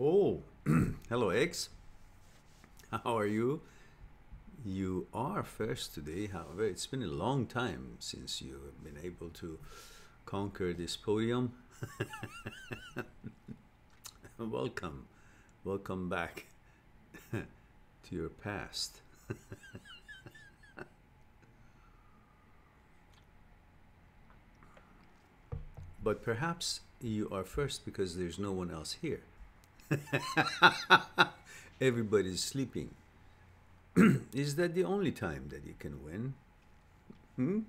Oh, hello, X. How are you? You are first today. However, it's been a long time since you have been able to conquer this podium. Welcome. Welcome back to your past. But perhaps you are first because there's no one else here. Everybody's sleeping. Is that the only time that you can win? Hmm?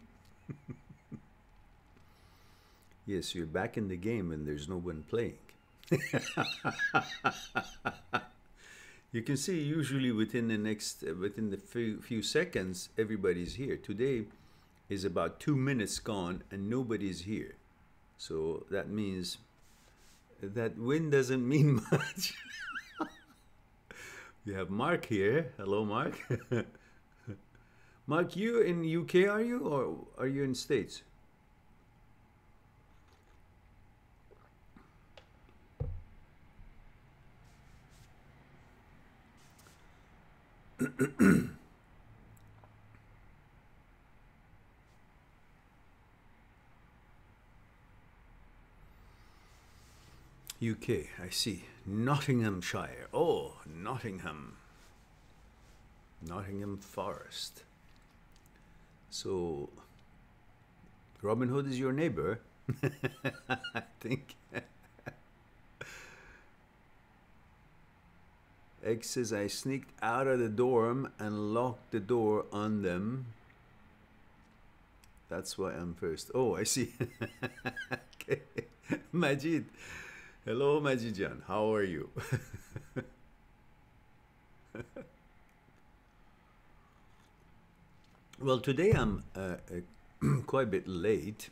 Yes, you're back in the game and there's no one playing. You can see usually within the few seconds, everybody's here. Today is about 2 minutes gone and nobody's here. So that means that win doesn't mean much. We have Mark here. Hello, Mark. Mark, you in UK are you, or are you in States? UK, I see. Nottinghamshire. Oh, Nottingham. Nottingham Forest. So, Robin Hood is your neighbor. I think. X says, I sneaked out of the dorm and locked the door on them. That's why I'm first. Oh, I see. Okay. Majid. Hello, Majijan. How are you? Well, today I'm quite a bit late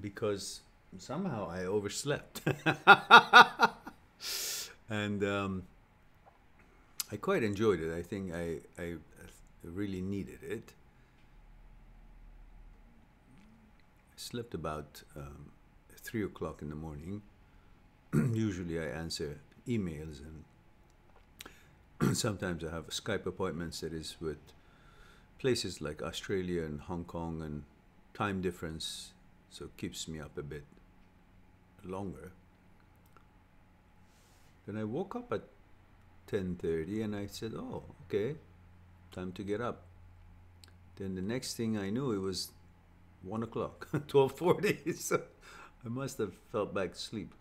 because somehow I overslept. And I quite enjoyed it. I think I really needed it. I slept about 3 o'clock in the morning. Usually I answer emails and sometimes I have Skype appointments that is with places like Australia and Hong Kong, and time difference, so it keeps me up a bit longer. Then I woke up at 10:30 and I said, oh, okay, time to get up. Then the next thing I knew, it was 1 o'clock, 12:40, so I must have fell back to sleep.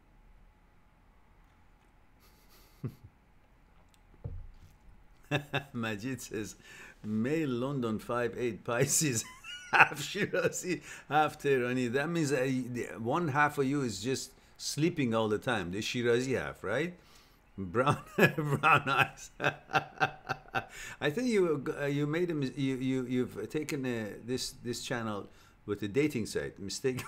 Majid says, male London 5'8" Pisces, half Shirazi, half Tehrani. That means one half of you is just sleeping all the time. The Shirazi half, right? Brown, brown eyes. I think you made you've taken this channel with a dating site mistake.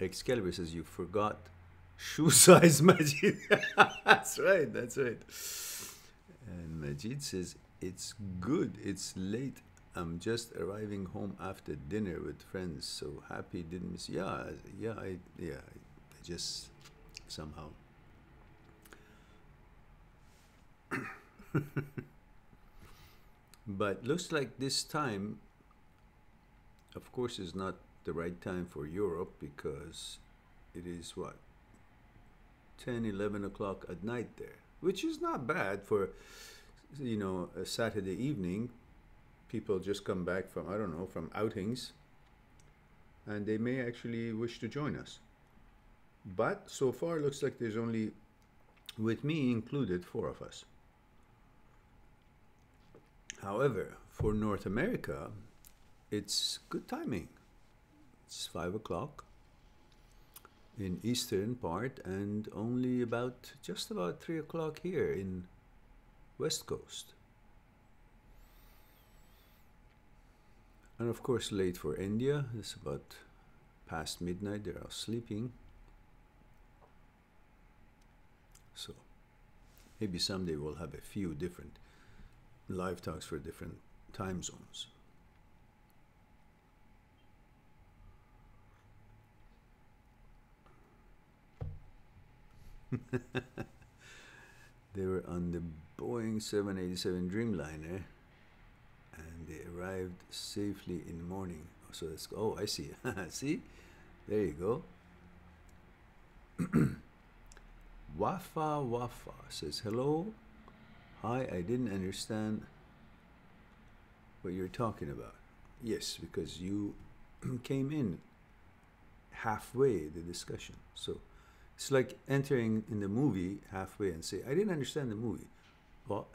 Excalibur says you forgot shoe size, Majid. That's right, that's right. And Majid says it's good, it's late. I'm just arriving home after dinner with friends. So happy didn't miss. I just somehow. But looks like this time, of course, is not the right time for Europe because it is what, 10, 11 o'clock at night there, which is not bad for, a Saturday evening. People just come back from, I don't know, from outings, and they may actually wish to join us. But so far, looks like there's only, with me included, 4 of us. However, for North America, it's good timing. It's 5 o'clock in eastern part and only just about 3 o'clock here in West Coast. And of course late for India. It's about past midnight. They're all sleeping. So maybe someday we'll have a few different live talks for different time zones. They were on the Boeing 787 Dreamliner, and they arrived safely in the morning. So let's go. Oh, I see. See? There you go. Wafa Wafa says, hello. Hi, I didn't understand what you're talking about. Yes, because you came in halfway the discussion. So it's like entering in the movie halfway and say, I didn't understand the movie. Well,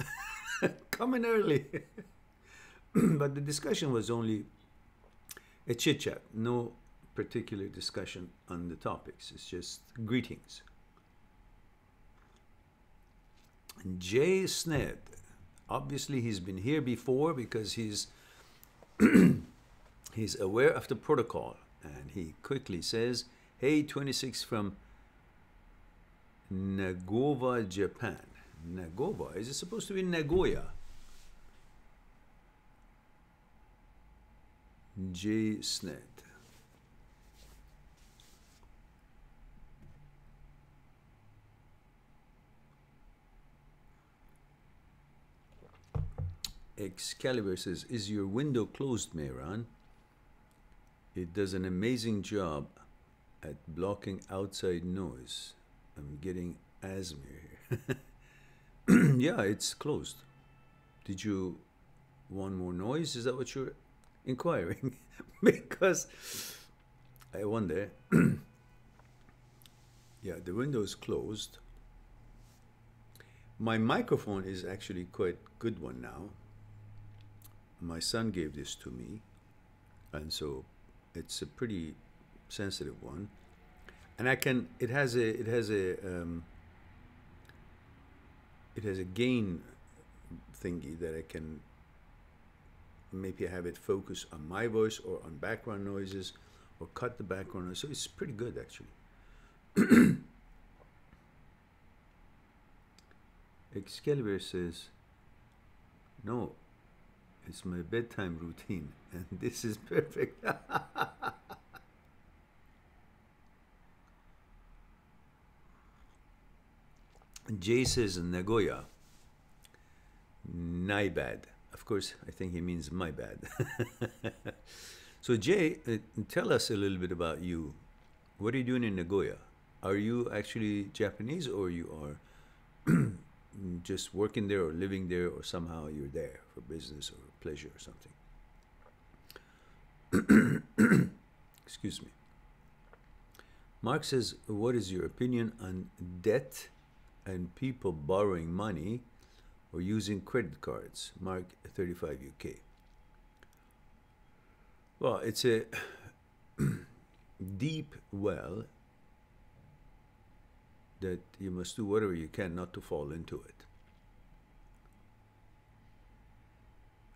come in early. But the discussion was only a chit chat, no particular discussion on the topics. It's just greetings. And Jay Sned, obviously he's been here before because he's he's aware of the protocol, and he quickly says, hey, 26 from Nagoya, Japan. Nagoya, is it supposed to be Nagoya? J. Sned. Excalibur says, is your window closed, Mehran? It does an amazing job at blocking outside noise. I'm getting asthma here. Yeah, it's closed. Did you want more noise? Is that what you're inquiring? Because I wonder. Yeah, the window is closed. My microphone is actually quite good one now. My son gave this to me, and so it's a pretty sensitive one. And I can. It has a gain thingy that I can maybe have it focus on my voice or on background noises, or cut the background noise. So it's pretty good actually. Excalibur says, no, it's my bedtime routine, and this is perfect. Jay says, Nagoya, Naibad. Of course, I think he means my bad. So Jay, tell us a little bit about you. What are you doing in Nagoya? Are you actually Japanese, or you are just working there or living there, or somehow you're there for business or pleasure or something? Excuse me. Mark says, what is your opinion on debt and people borrowing money or using credit cards? Mark, 35 UK. Well, it's a deep well that you must do whatever you can not to fall into it.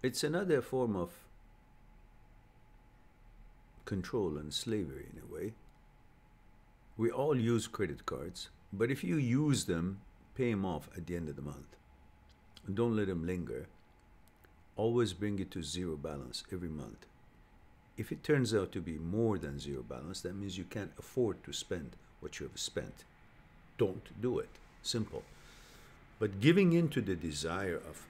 It's another form of control and slavery in a way. We all use credit cards, but if you use them, pay them off at the end of the month. Don't let them linger. Always bring it to zero balance every month. If it turns out to be more than zero balance, that means you can't afford to spend what you have spent. Don't do it. Simple. But giving into the desire of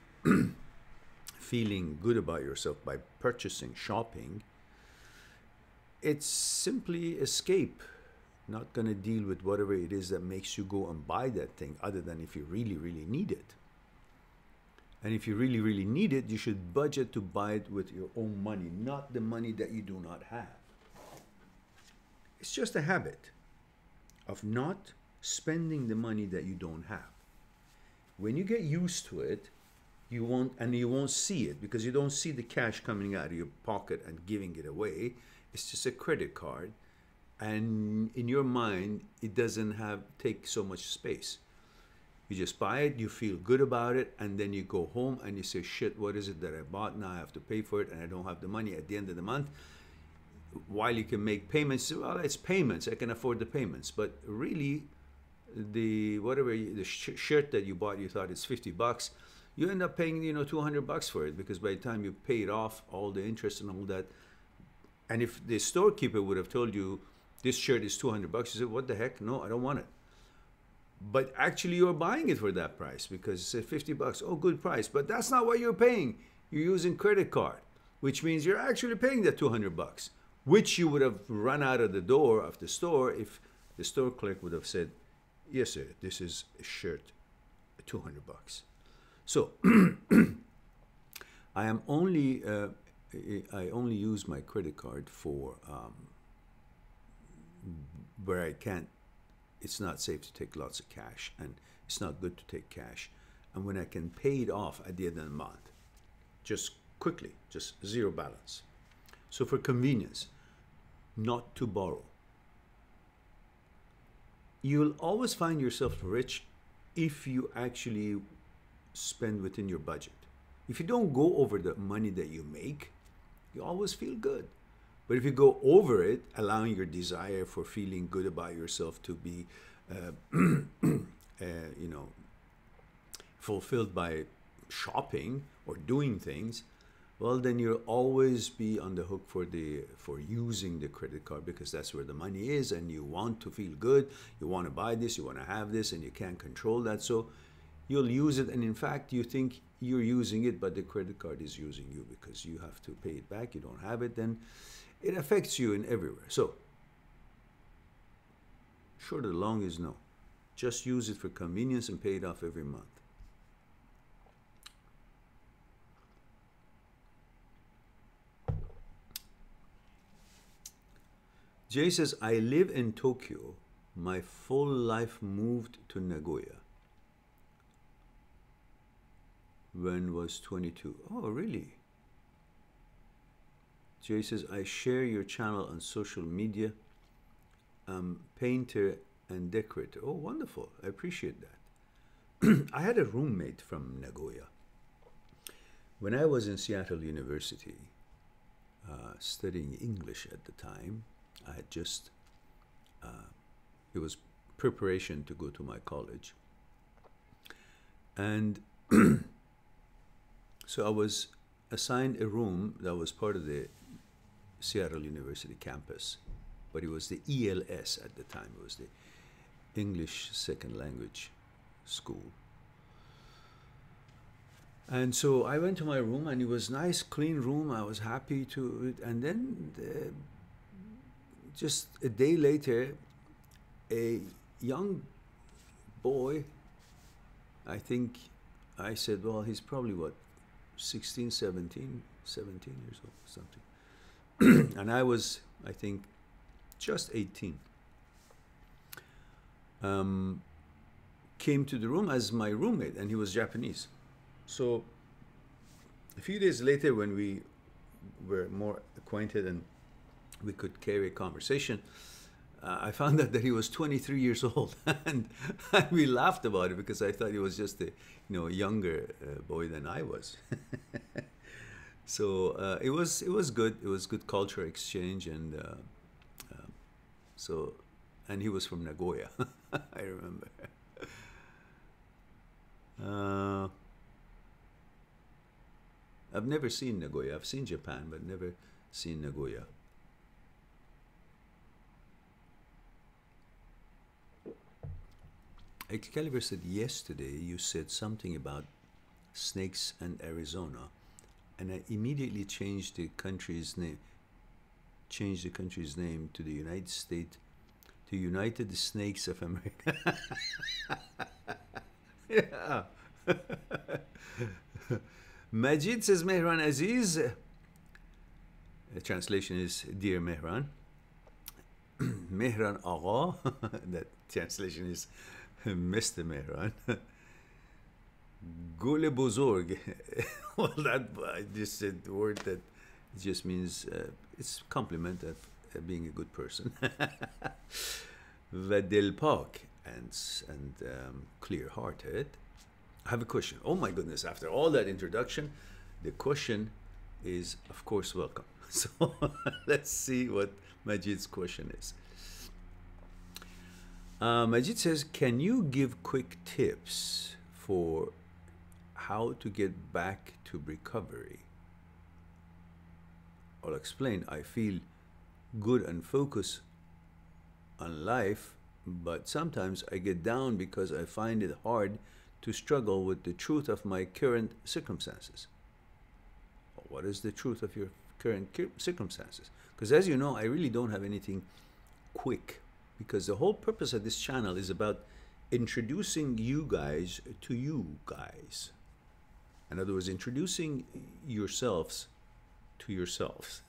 feeling good about yourself by purchasing, shopping, it's simply escape. Not going to deal with whatever it is that makes you go and buy that thing, other than if you really, really need it. And if you really, really need it, you should budget to buy it with your own money, not the money that you do not have. It's just a habit of not spending the money that you don't have. When you get used to it, you won't see it, because you don't see the cash coming out of your pocket and giving it away. It's just a credit card, and in your mind, it doesn't take so much space. You just buy it, you feel good about it, and then you go home and you say, shit, what is it that I bought? Now I have to pay for it, and I don't have the money at the end of the month. While you can make payments, well, it's payments, I can afford the payments. But really, the shirt that you bought, you thought it's $50, you end up paying, $200 for it, because by the time you pay it off, all the interest and all that. And if the storekeeper would have told you this shirt is $200, you say, what the heck? No, I don't want it. but actually you're buying it for that price because it's 50 bucks. Oh, good price. But that's not what you're paying. You're using credit card, which means you're actually paying that 200 bucks, which you would have run out of the door of the store if the store clerk would have said, yes, sir, this is a shirt, 200 bucks. So I only use my credit card for where I can't, it's not safe to take lots of cash, and it's not good to take cash. And when I can pay it off at the end of the month, just quickly, just zero balance. So for convenience, not to borrow. You'll always find yourself rich if you actually spend within your budget. If you don't go over the money that you make, you always feel good. But if you go over it, allowing your desire for feeling good about yourself to be, fulfilled by shopping or doing things, well, then you'll always be on the hook for using the credit card, because that's where the money is, and you want to feel good. You want to buy this, you want to have this, and you can't control that. So you'll use it, and in fact, you think you're using it, but the credit card is using you because you have to pay it back. You don't have it, then it affects you in everywhere. So, short of the long is no. Just use it for convenience and pay it off every month. Jay says, I live in Tokyo. My full life moved to Nagoya when was 22. Oh, really? Jay says, I share your channel on social media. I'm painter and decorator. Oh, wonderful. I appreciate that. I had a roommate from Nagoya. When I was in Seattle University, studying English at the time, I had just, it was preparation to go to my college. And so I was assigned a room that was part of the Seattle University campus, but it was the ELS at the time. It was the English Second Language School. And so I went to my room, and it was nice, clean room. I was happy to it. And then just a day later, a young boy, I think I said, well, he's probably what, 16, 17 years old, something. And I was, I think, just 18. Came to the room as my roommate, and he was Japanese. So a few days later, when we were more acquainted and we could carry a conversation, I found out that he was 23 years old, and we laughed about it because I thought he was just a younger boy than I was. So it was good. It was good culture exchange, and and he was from Nagoya. I remember. I've never seen Nagoya. I've seen Japan, but never seen Nagoya. Excalibur said, yesterday you said something about snakes and Arizona, and I immediately changed the country's name to the United States, to United Snakes of America. Yeah. Majid says, Mehran Aziz. The translation is, Dear Mehran. Mehran Agha. That translation is, Mr. Mehran. Gule Bozorg. Well, I just said the word that just means, it's compliment of being a good person. Vadel Pak, and clear-hearted. I have a question. Oh my goodness, after all that introduction, the question is, of course, welcome. So let's see what Majid's question is. Majid says, can you give quick tips for how to get back to recovery? I'll explain. I feel good and focused on life, But sometimes I get down because I find it hard to struggle with the truth of my current circumstances. Well, what is the truth of your current circumstances? Because as you know, I really don't have anything quick, because the whole purpose of this channel is about introducing you guys to you guys. In other words, introducing yourselves to yourselves.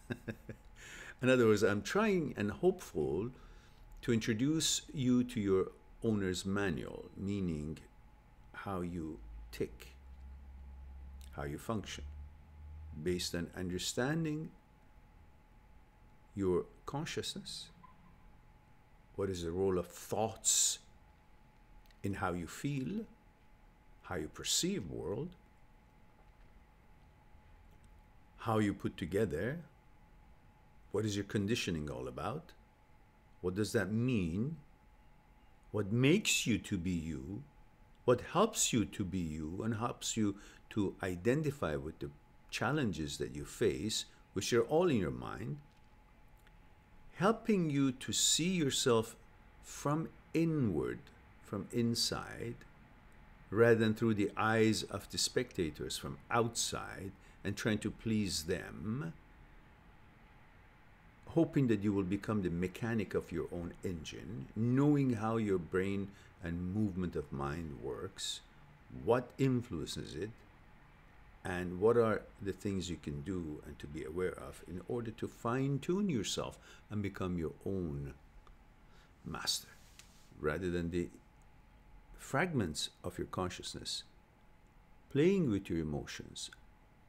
In other words, I'm trying and hopeful to introduce you to your owner's manual, meaning how you tick, how you function, based on understanding your consciousness. What is the role of thoughts in how you feel, how you perceive world, how you put together, what is your conditioning all about, what does that mean, what makes you to be you, what helps you to be you and helps you to identify with the challenges that you face, which are all in your mind, helping you to see yourself from inward, from inside, rather than through the eyes of the spectators from outside and trying to please them, hoping that you will become the mechanic of your own engine, knowing how your brain and movement of mind works, what influences it, and what are the things you can do and to be aware of in order to fine-tune yourself and become your own master, rather than the fragments of your consciousness playing with your emotions,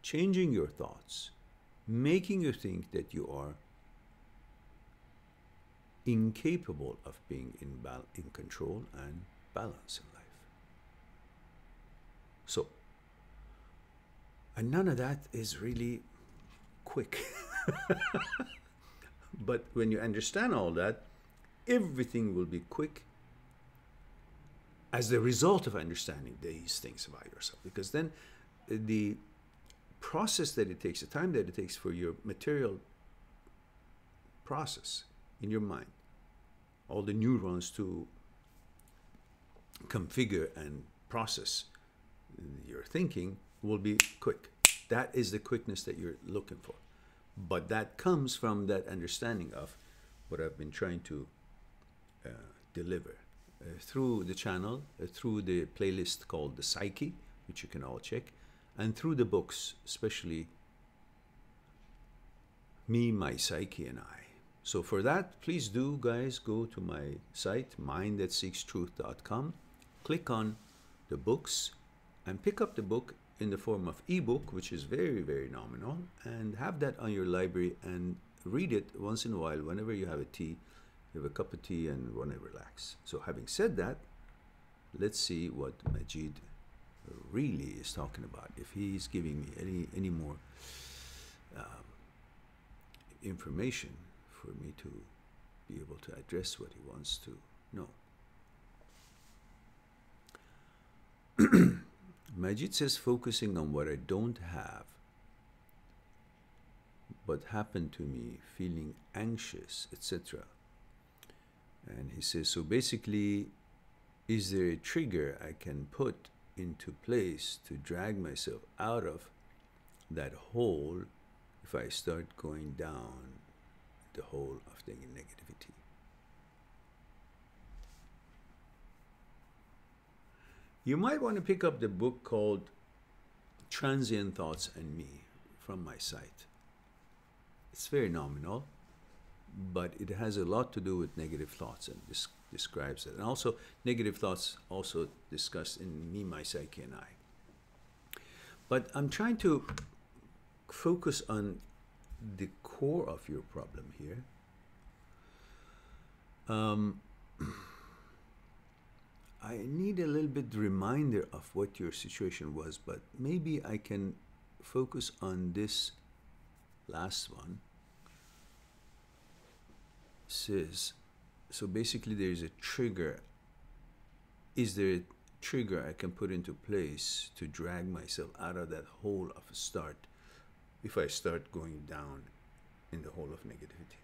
changing your thoughts, making you think that you are incapable of being in control and balance in life. So, and none of that is really quick. But when you understand all that, everything will be quick as the result of understanding these things about yourself. Because then the process that it takes, the time that it takes for your material process in your mind, all the neurons to configure and process your thinking, will be quick. That is the quickness that you're looking for. But that comes from that understanding of what I've been trying to deliver through the channel, through the playlist called the Psyche, which you can all check, and through the books, especially Me, My Psyche, and I. So for that, please do, guys, go to my site, mindthatseekstruth.com, click on the books, and pick up the book in the form of ebook, which is very, very nominal, and have that on your library and read it once in a while whenever you have a tea, you have a cup of tea, and want to relax. So having said that, let's see what Majid really is talking about, if he's giving me any more information for me to be able to address what he wants to know. Majid says, focusing on what I don't have but happened to me, feeling anxious, etc. And he says, so basically, is there a trigger I can put into place to drag myself out of that hole if I start going down the hole of the negativity? You might want to pick up the book called Transient Thoughts and Me from my site. It's very nominal, but it has a lot to do with negative thoughts and describes it. And also, negative thoughts also discussed in Me, My Psyche, and I. But I'm trying to focus on the core of your problem here. I need a little bit reminder of what your situation was, but maybe I can focus on this last one. It says, so basically there is a trigger. Is there a trigger I can put into place to drag myself out of that hole of a start if I start going down in the hole of negativity?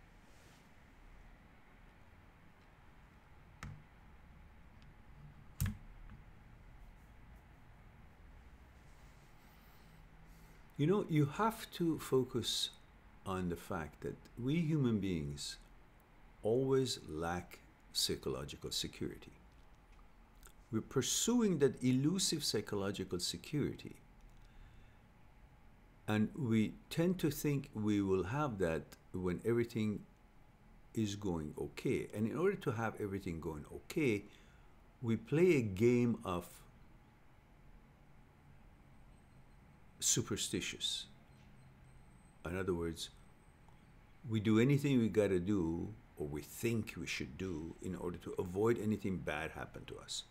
You know, you have to focus on the fact that we human beings always lack psychological security. We're pursuing that elusive psychological security, and we tend to think we will have that when everything is going okay. And in order to have everything going okay, we play a game of superstitious. In other words, we do anything we got to do, or we think we should do, in order to avoid anything bad happen to us.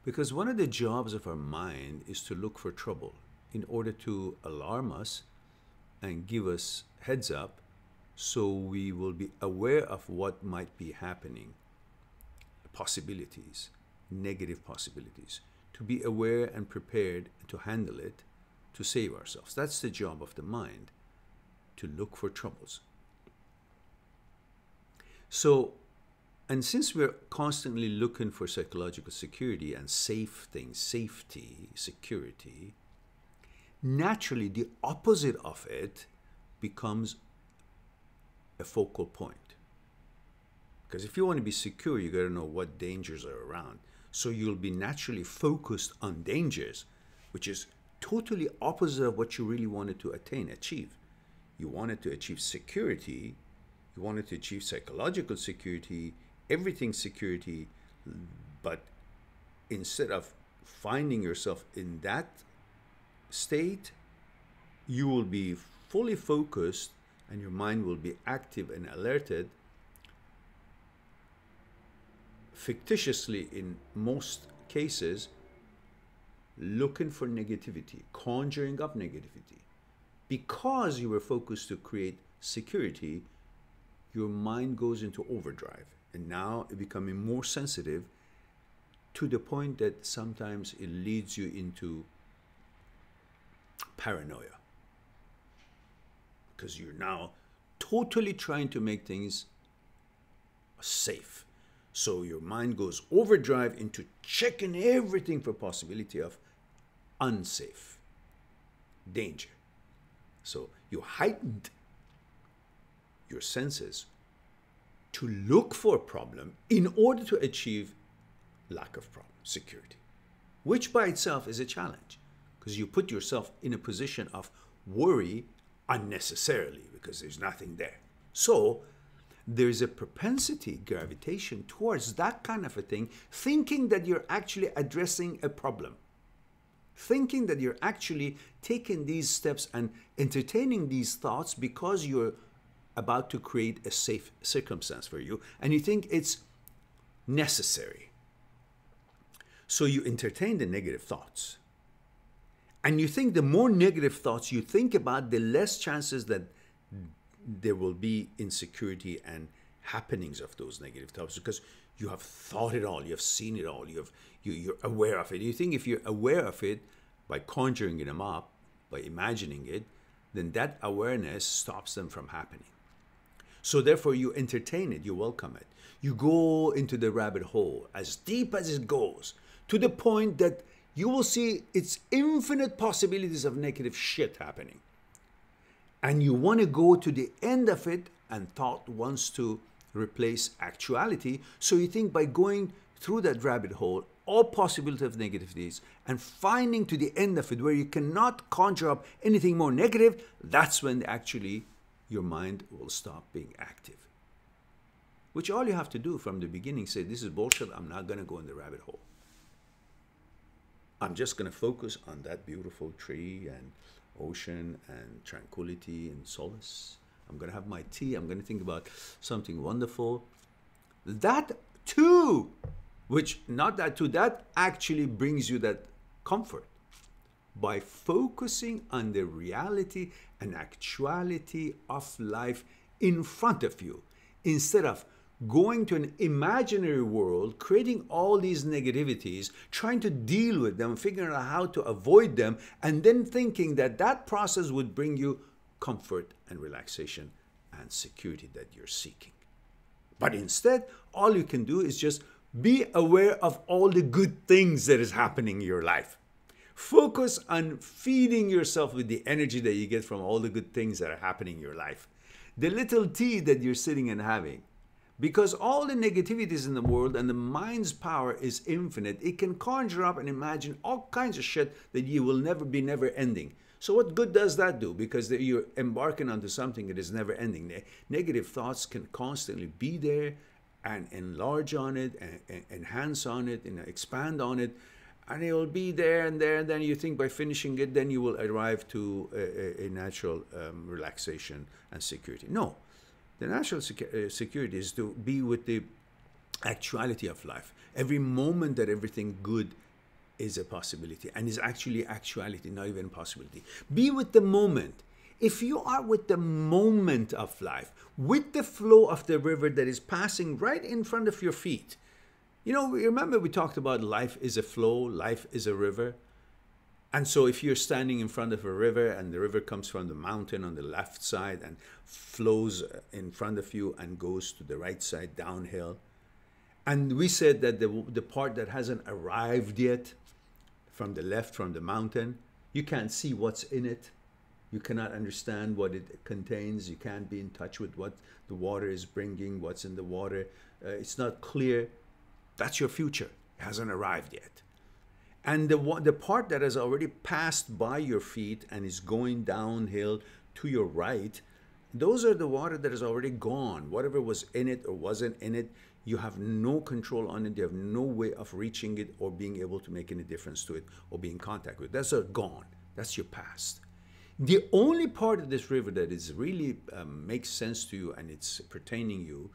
Because one of the jobs of our mind is to look for trouble in order to alarm us and give us heads up, so we will be aware of what might be happening, possibilities, negative possibilities, to be aware and prepared to handle it, to save ourselves. That's the job of the mind, to look for troubles. So, and since we're constantly looking for psychological security and safe things, safety, security, naturally the opposite of it becomes a focal point. Because if you want to be secure, you got to know what dangers are around. So you'll be naturally focused on dangers, which is totally opposite of what you really wanted to achieve. You wanted to achieve security, you wanted to achieve psychological security, everything security, but instead of finding yourself in that state, you will be fully focused and your mind will be active and alerted, fictitiously in most cases, looking for negativity, conjuring up negativity. Because you were focused to create security, your mind goes into overdrive, and now it's becoming more sensitive to the point that sometimes it leads you into paranoia, because you're now totally trying to make things safe. So your mind goes overdrive into checking everything for possibility of unsafe, danger. So you heightened your senses to look for a problem in order to achieve lack of problem, security, which by itself is a challenge, because you put yourself in a position of worry unnecessarily because there's nothing there. So there's a propensity, gravitation towards that kind of a thing, thinking that you're actually addressing a problem, thinking that you're actually taking these steps and entertaining these thoughts because you're about to create a safe circumstance for you, and you think it's necessary. So you entertain the negative thoughts. And you think the more negative thoughts you think about, the less chances that there will be insecurity and happenings of those negative thoughts, because you have thought it all, you have seen it all, you're aware of it. You think if you're aware of it, by conjuring them up, by imagining it, then that awareness stops them from happening. So therefore you entertain it, you welcome it. You go into the rabbit hole as deep as it goes, to the point that you will see its infinite possibilities of negative shit happening. And you want to go to the end of it, and thought wants to replace actuality. So you think by going through that rabbit hole, all possibility of negativities, and finding to the end of it where you cannot conjure up anything more negative, that's when actually your mind will stop being active. Which all you have to do from the beginning, say, this is bullshit, I'm not going to go in the rabbit hole. I'm just going to focus on that beautiful tree and ocean and tranquility and solace. I'm going to have my tea. I'm going to think about something wonderful. That too, which not that too, that actually brings you that comfort by focusing on the reality and actuality of life in front of you, instead of going to an imaginary world, creating all these negativities, trying to deal with them, figuring out how to avoid them, and then thinking that that process would bring you comfort and relaxation and security that you're seeking. But instead, all you can do is just be aware of all the good things that is happening in your life. Focus on feeding yourself with the energy that you get from all the good things that are happening in your life. The little tea that you're sitting and having. Because all the negativities in the world and the mind's power is infinite. It can conjure up and imagine all kinds of shit that you will never ending. So what good does that do? Because you're embarking onto something that is never ending. The negative thoughts can constantly be there and enlarge on it, and enhance on it, and expand on it. And it will be there and there, and then you think by finishing it, then you will arrive to a natural relaxation and security. No, the natural security is to be with the actuality of life. Every moment that everything good is a possibility and is actually actuality, not even possibility. Be with the moment. If you are with the moment of life, with the flow of the river that is passing right in front of your feet. You know, remember we talked about life is a flow, life is a river. And so if you're standing in front of a river and the river comes from the mountain on the left side and flows in front of you and goes to the right side downhill. And we said that the part that hasn't arrived yet from the left, from the mountain, you can't see what's in it. You cannot understand what it contains. You can't be in touch with what the water is bringing, what's in the water. It's not clear. That's your future. It hasn't arrived yet. And the part that has already passed by your feet and is going downhill to your right, those are the water that is already gone. Whatever was in it or wasn't in it, you have no control on it. You have no way of reaching it or being able to make any difference to it or be in contact with it. That's gone. That's your past. The only part of this river that is really makes sense to you and it's pertaining you,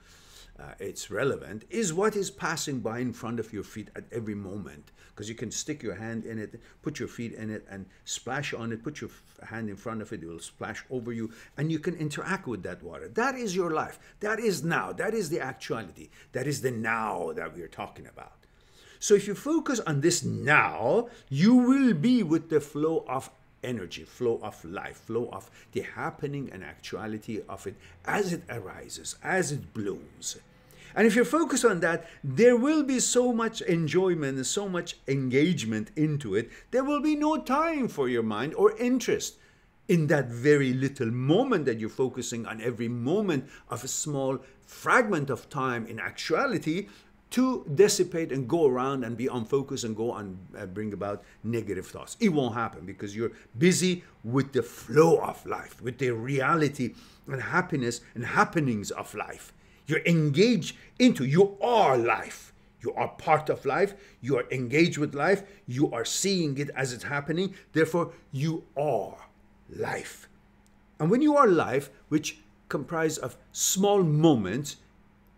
it's relevant, is what is passing by in front of your feet at every moment. Because you can stick your hand in it, put your feet in it and splash on it, put your hand in front of it, it will splash over you, and you can interact with that water. That is your life. That is now. That is the actuality. That is the now that we are talking about. So if you focus on this now, you will be with the flow of energy, flow of life, flow of the happening and actuality of it as it arises, as it blooms. And if you're focused on that, there will be so much enjoyment and so much engagement into it, there will be no time for your mind or interest in that very little moment that you're focusing on, every moment of a small fragment of time in actuality, to dissipate and go around and be unfocused and go on bring about negative thoughts. It won't happen because you're busy with the flow of life, with the reality and happiness and happenings of life. You're engaged into, you are life. You are part of life. You are engaged with life. You are seeing it as it's happening. Therefore, you are life. And when you are life, which comprise of small moments,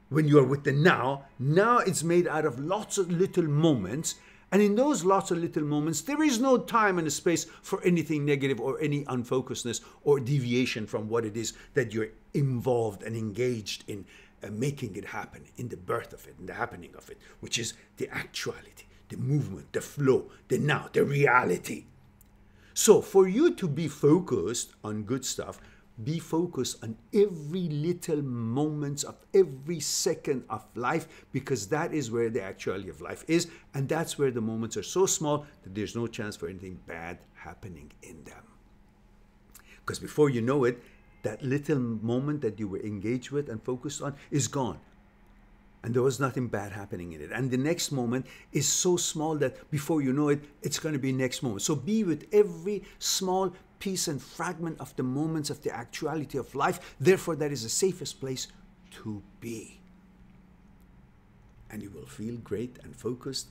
when you are with the now it's made out of lots of little moments. And in those lots of little moments, there is no time and space for anything negative or any unfocusedness or deviation from what it is that you're involved and engaged in making it happen, in the birth of it, in the happening of it, which is the actuality, the movement, the flow, the now, the reality. So for you to be focused on good stuff, be focused on every little moments of every second of life, because that is where the actuality of life is, and that's where the moments are so small that there's no chance for anything bad happening in them. Because before you know it, that little moment that you were engaged with and focused on is gone. And there was nothing bad happening in it. And the next moment is so small that before you know it, it's going to be next moment. So be with every small piece and fragment of the moments of the actuality of life. Therefore, that is the safest place to be. And you will feel great and focused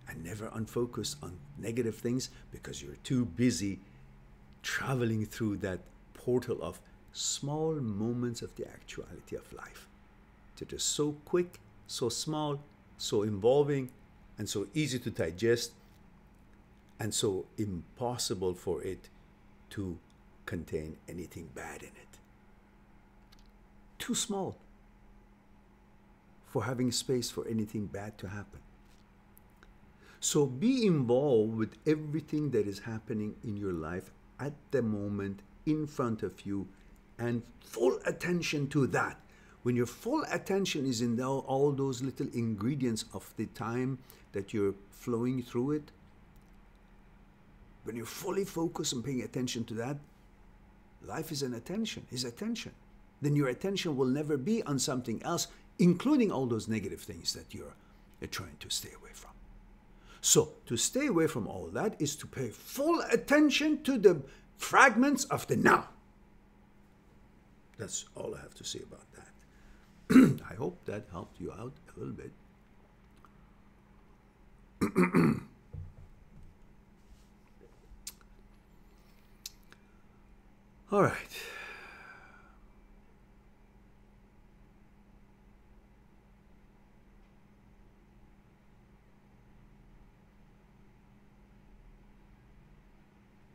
and never unfocused on negative things because you're too busy traveling through that portal of small moments of the actuality of life. It is so quick, so small, so involving, and so easy to digest, and so impossible for it to contain anything bad in it. Too small for having space for anything bad to happen. So be involved with everything that is happening in your life at the moment in front of you, and full attention to that. When your full attention is in all those little ingredients of the time that you're flowing through it, When you're fully focused and paying attention to that, life is attention. Then your attention will never be on something else, including all those negative things that you're trying to stay away from. So to stay away from all that is to pay full attention to the fragments of the now. That's all I have to say about that. I hope that helped you out a little bit. All right.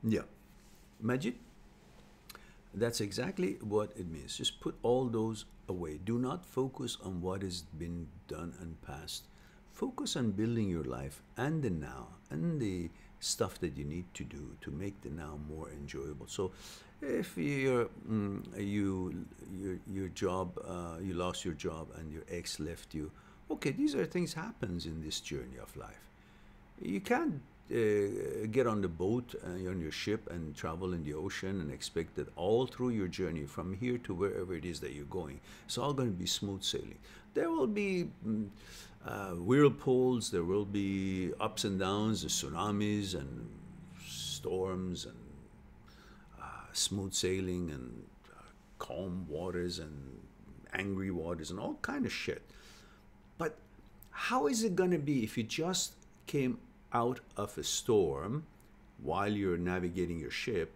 Yeah. Majid, that's exactly what it means. Just put all those away. Do not focus on what has been done and past. Focus on building your life and the now and the stuff that you need to do to make the now more enjoyable. So if your job, you lost your job and your ex left you, okay, these are things happens in this journey of life. You can't get on the boat, on your ship and travel in the ocean and expect that all through your journey from here to wherever it is that you're going, it's all going to be smooth sailing. There will be whirlpools, there will be ups and downs, tsunamis and storms and smooth sailing and calm waters and angry waters and all kind of shit. But how is it going to be if you just came out of a storm while you're navigating your ship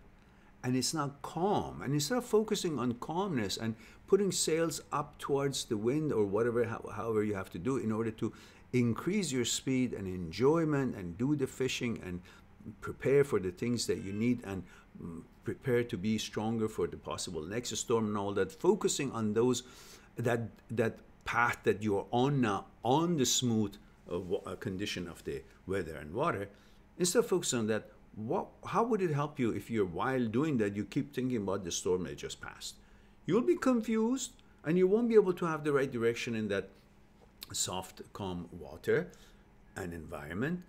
and it's not calm, and instead of focusing on calmness and putting sails up towards the wind or whatever, however you have to do in order to increase your speed and enjoyment and do the fishing and prepare for the things that you need and prepare to be stronger for the possible next storm and all that, focusing on those that path that you're on now, on the smooth condition of the weather and water, instead of focusing on that, how would it help you if you're, while doing that, you keep thinking about the storm that just passed? You'll be confused and you won't be able to have the right direction in that soft, calm water and environment,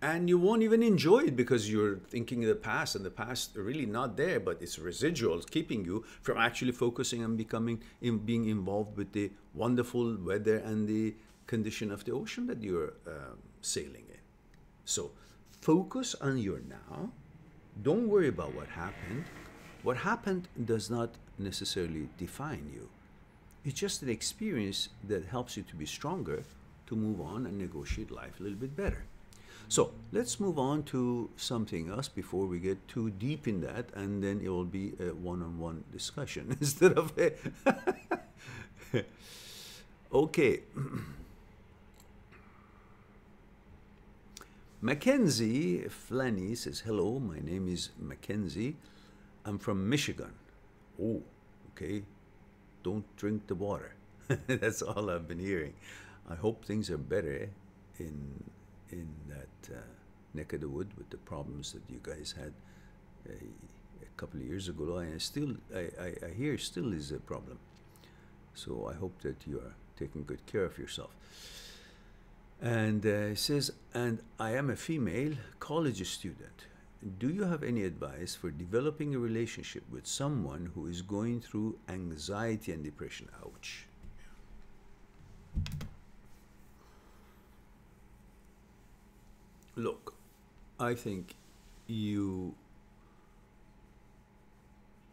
and you won't even enjoy it because you're thinking of the past, and the past are really not there, but it's residuals keeping you from actually focusing on being involved with the wonderful weather and the condition of the ocean that you're sailing in. So focus on your now. Don't worry about what happened. What happened does not necessarily define you. It's just an experience that helps you to be stronger, to move on and negotiate life a little bit better. So let's move on to something else before we get too deep in that, and then it will be a one-on-one discussion instead of a okay. Mackenzie Flanny says, hello, my name is Mackenzie. I'm from Michigan. Oh, okay. Don't drink the water. That's all I've been hearing. I hope things are better in that neck of the wood with the problems that you guys had a couple of years ago. I hear still is a problem. So I hope that you are taking good care of yourself. And it says, and I am a female college student. Do you have any advice for developing a relationship with someone who is going through anxiety and depression? Ouch. Look, I think you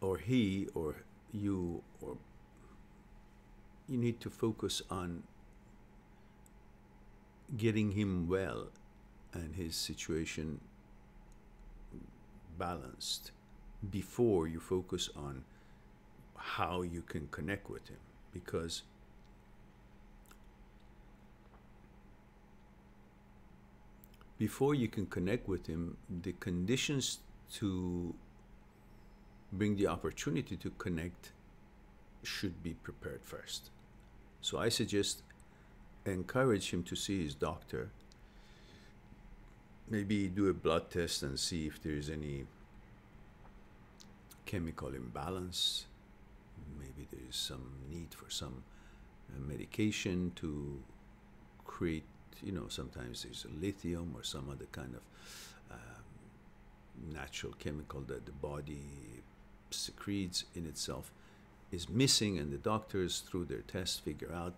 or he or you or you need to focus on getting him well and his situation balanced before you focus on how you can connect with him, because before you can connect with him, the conditions to bring the opportunity to connect should be prepared first. So I suggest encourage him to see his doctor, maybe do a blood test and see if there is any chemical imbalance. Maybe there is some need for some medication to create, you know, sometimes there's a lithium or some other kind of natural chemical that the body secretes in itself is missing, and the doctors, through their tests, figure out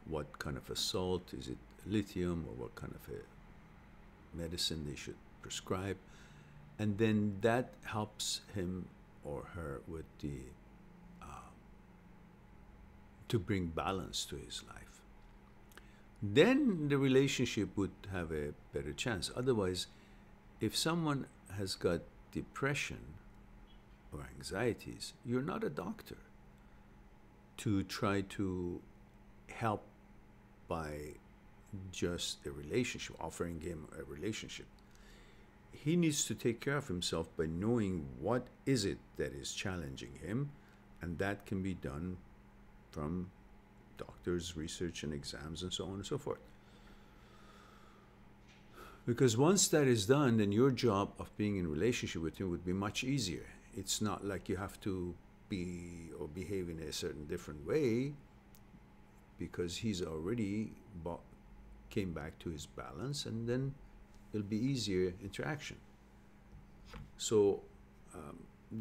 what kind of a salt, is it lithium, or what kind of a medicine they should prescribe. And then that helps him or her with the to bring balance to his life. Then the relationship would have a better chance. Otherwise, if someone has got depression or anxieties, you're not a doctor to try to help by just a relationship, offering him a relationship. He needs to take care of himself by knowing what is it that is challenging him, and that can be done from doctors' research and exams and so on and so forth. Because once that is done, then your job of being in relationship with him would be much easier. It's not like you have to be or behave in a certain different way, because he's already came back to his balance, and then it'll be easier interaction. So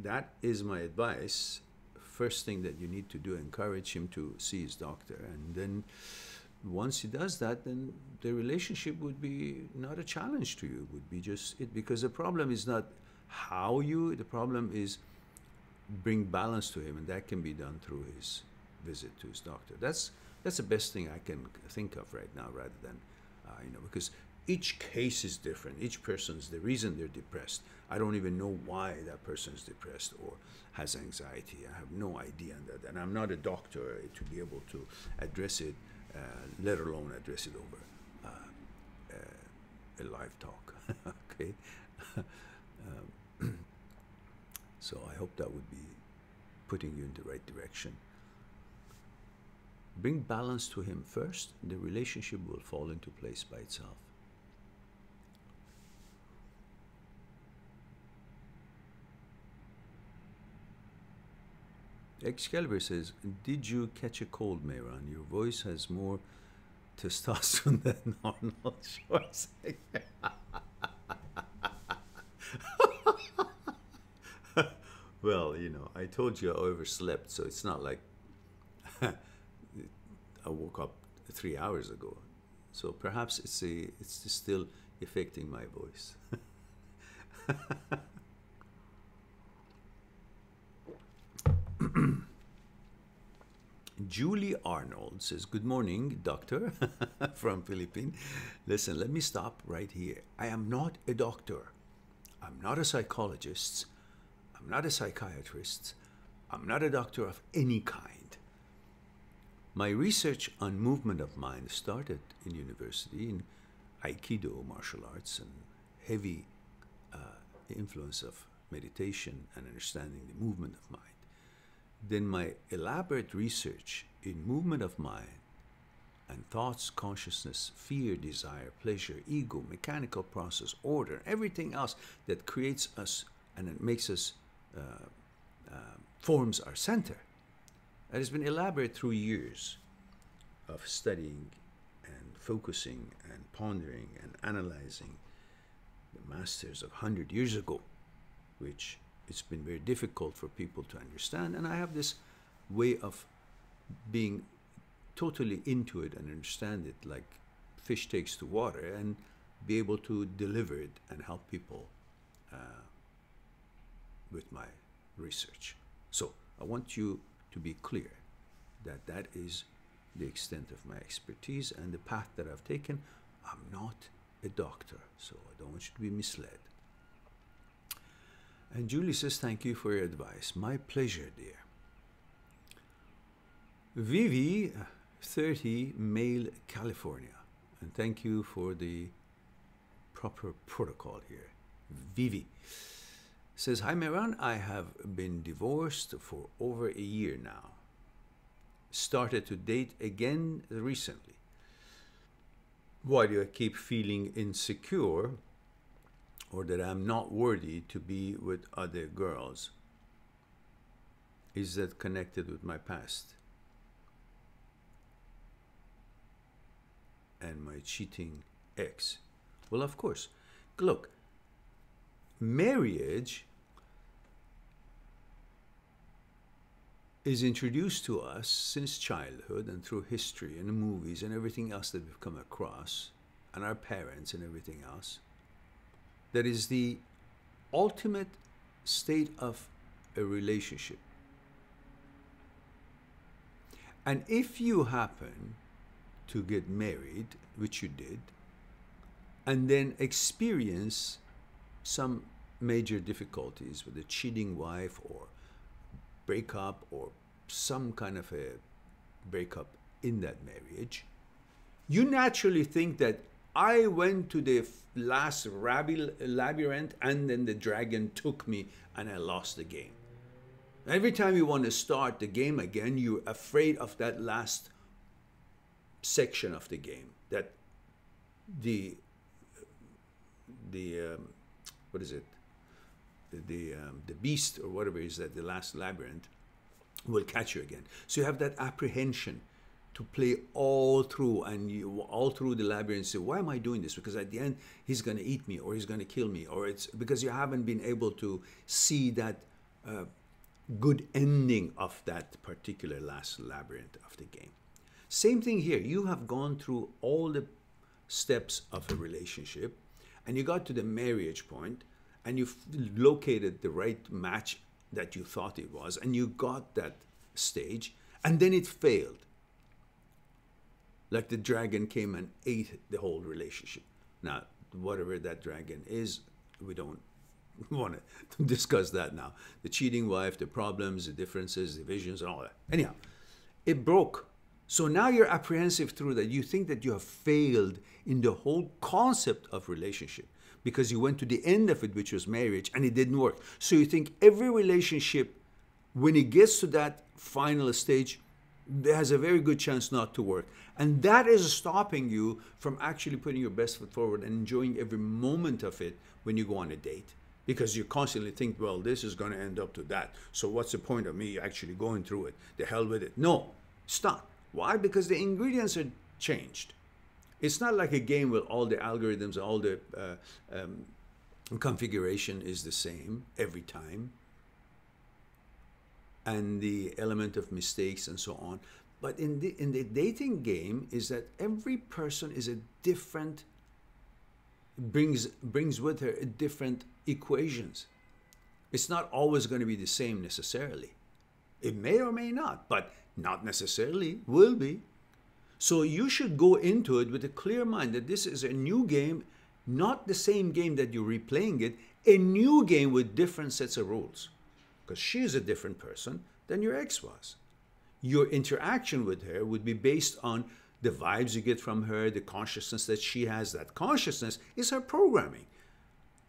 that is my advice. First thing that you need to do, encourage him to see his doctor, and then once he does that, then the relationship would be not a challenge to you. It would be just it, because the problem is not the problem is bring balance to him, and that can be done through his visit to his doctor. That's the best thing I can think of right now, rather than because each case is different. Each person's the reason they're depressed. I don't even know why that person is depressed or has anxiety. I have no idea on that, and I'm not a doctor to be able to address it, let alone address it over a live talk. Okay. So I hope that would be putting you in the right direction. Bring balance to him first, the relationship will fall into place by itself. Excalibur says, did you catch a cold, Mehran? Your voice has more testosterone than Arnold Schwarzenegger. Well, I told you I overslept, so it's not like I woke up 3 hours ago. So perhaps it's still affecting my voice. Julie Arnold says, good morning, doctor, from Philippines. Listen, let me stop right here. I am not a doctor. I'm not a psychologist. I'm not a psychiatrist. I'm not a doctor of any kind. My research on movement of mind started in university in Aikido, martial arts, and heavy influence of meditation and understanding the movement of mind. Then my elaborate research in movement of mind and thoughts, consciousness, fear, desire, pleasure, ego, mechanical process, order, everything else that creates us and it makes us, forms our center. That has been elaborated through years of studying and focusing and pondering and analyzing the masters of 100 years ago, which it's been very difficult for people to understand. And I have this way of being totally into it and understand it like fish takes to water, and be able to deliver it and help people with my research. So I want you to be clear that that is the extent of my expertise and the path that I've taken. I'm not a doctor, so I don't want you to be misled. And Julie says, thank you for your advice. My pleasure, dear. Vivi, 30, male, California. And thank you for the proper protocol here. Vivi says, hi, Mehran. I have been divorced for over a year now. Started to date again recently. Why do I keep feeling insecure, or that I'm not worthy to be with other girls? Is that connected with my past and my cheating ex? Well, of course. Look, marriage is introduced to us since childhood and through history and the movies and everything else that we've come across, and our parents and everything else, that is the ultimate state of a relationship. And if you happen to get married, which you did, and then experience some major difficulties with a cheating wife or breakup or some kind of a breakup in that marriage, you naturally think that I went to the last labyrinth and then the dragon took me and I lost the game. Every time you want to start the game again, you're afraid of that last section of the game, that the what is it? The beast or whatever is that the last labyrinth will catch you again. So you have that apprehension to play all through, and you all through the labyrinth say, why am I doing this? Because at the end he's going to eat me or he's going to kill me, or it's because you haven't been able to see that good ending of that particular last labyrinth of the game. Same thing here. You have gone through all the steps of a relationship and you got to the marriage point and you've located the right match that you thought it was, and you got that stage, and then it failed. Like the dragon came and ate the whole relationship. Now, whatever that dragon is, we don't want to discuss that now. The cheating wife, the problems, the differences, the visions, and all that. Anyhow, it broke. So now you're apprehensive through that. You think that you have failed in the whole concept of relationship because you went to the end of it, which was marriage, and it didn't work. So you think every relationship, when it gets to that final stage, there has a very good chance not to work. And that is stopping you from actually putting your best foot forward and enjoying every moment of it when you go on a date. Because you constantly think, well, this is going to end up to that. So what's the point of me actually going through it? The hell with it. No, stop. Why? Because the ingredients are changed. It's not like a game where all the algorithms, all the configuration is the same every time, and the element of mistakes and so on. But in the dating game is that every person is a different, brings with her different equations. It's not always going to be the same necessarily. It may or may not, but not necessarily will be. So you should go into it with a clear mind that this is a new game, not the same game that you're replaying it, a new game with different sets of rules. Because she's a different person than your ex was. Your interaction with her would be based on the vibes you get from her, the consciousness that she has. That consciousness is her programming.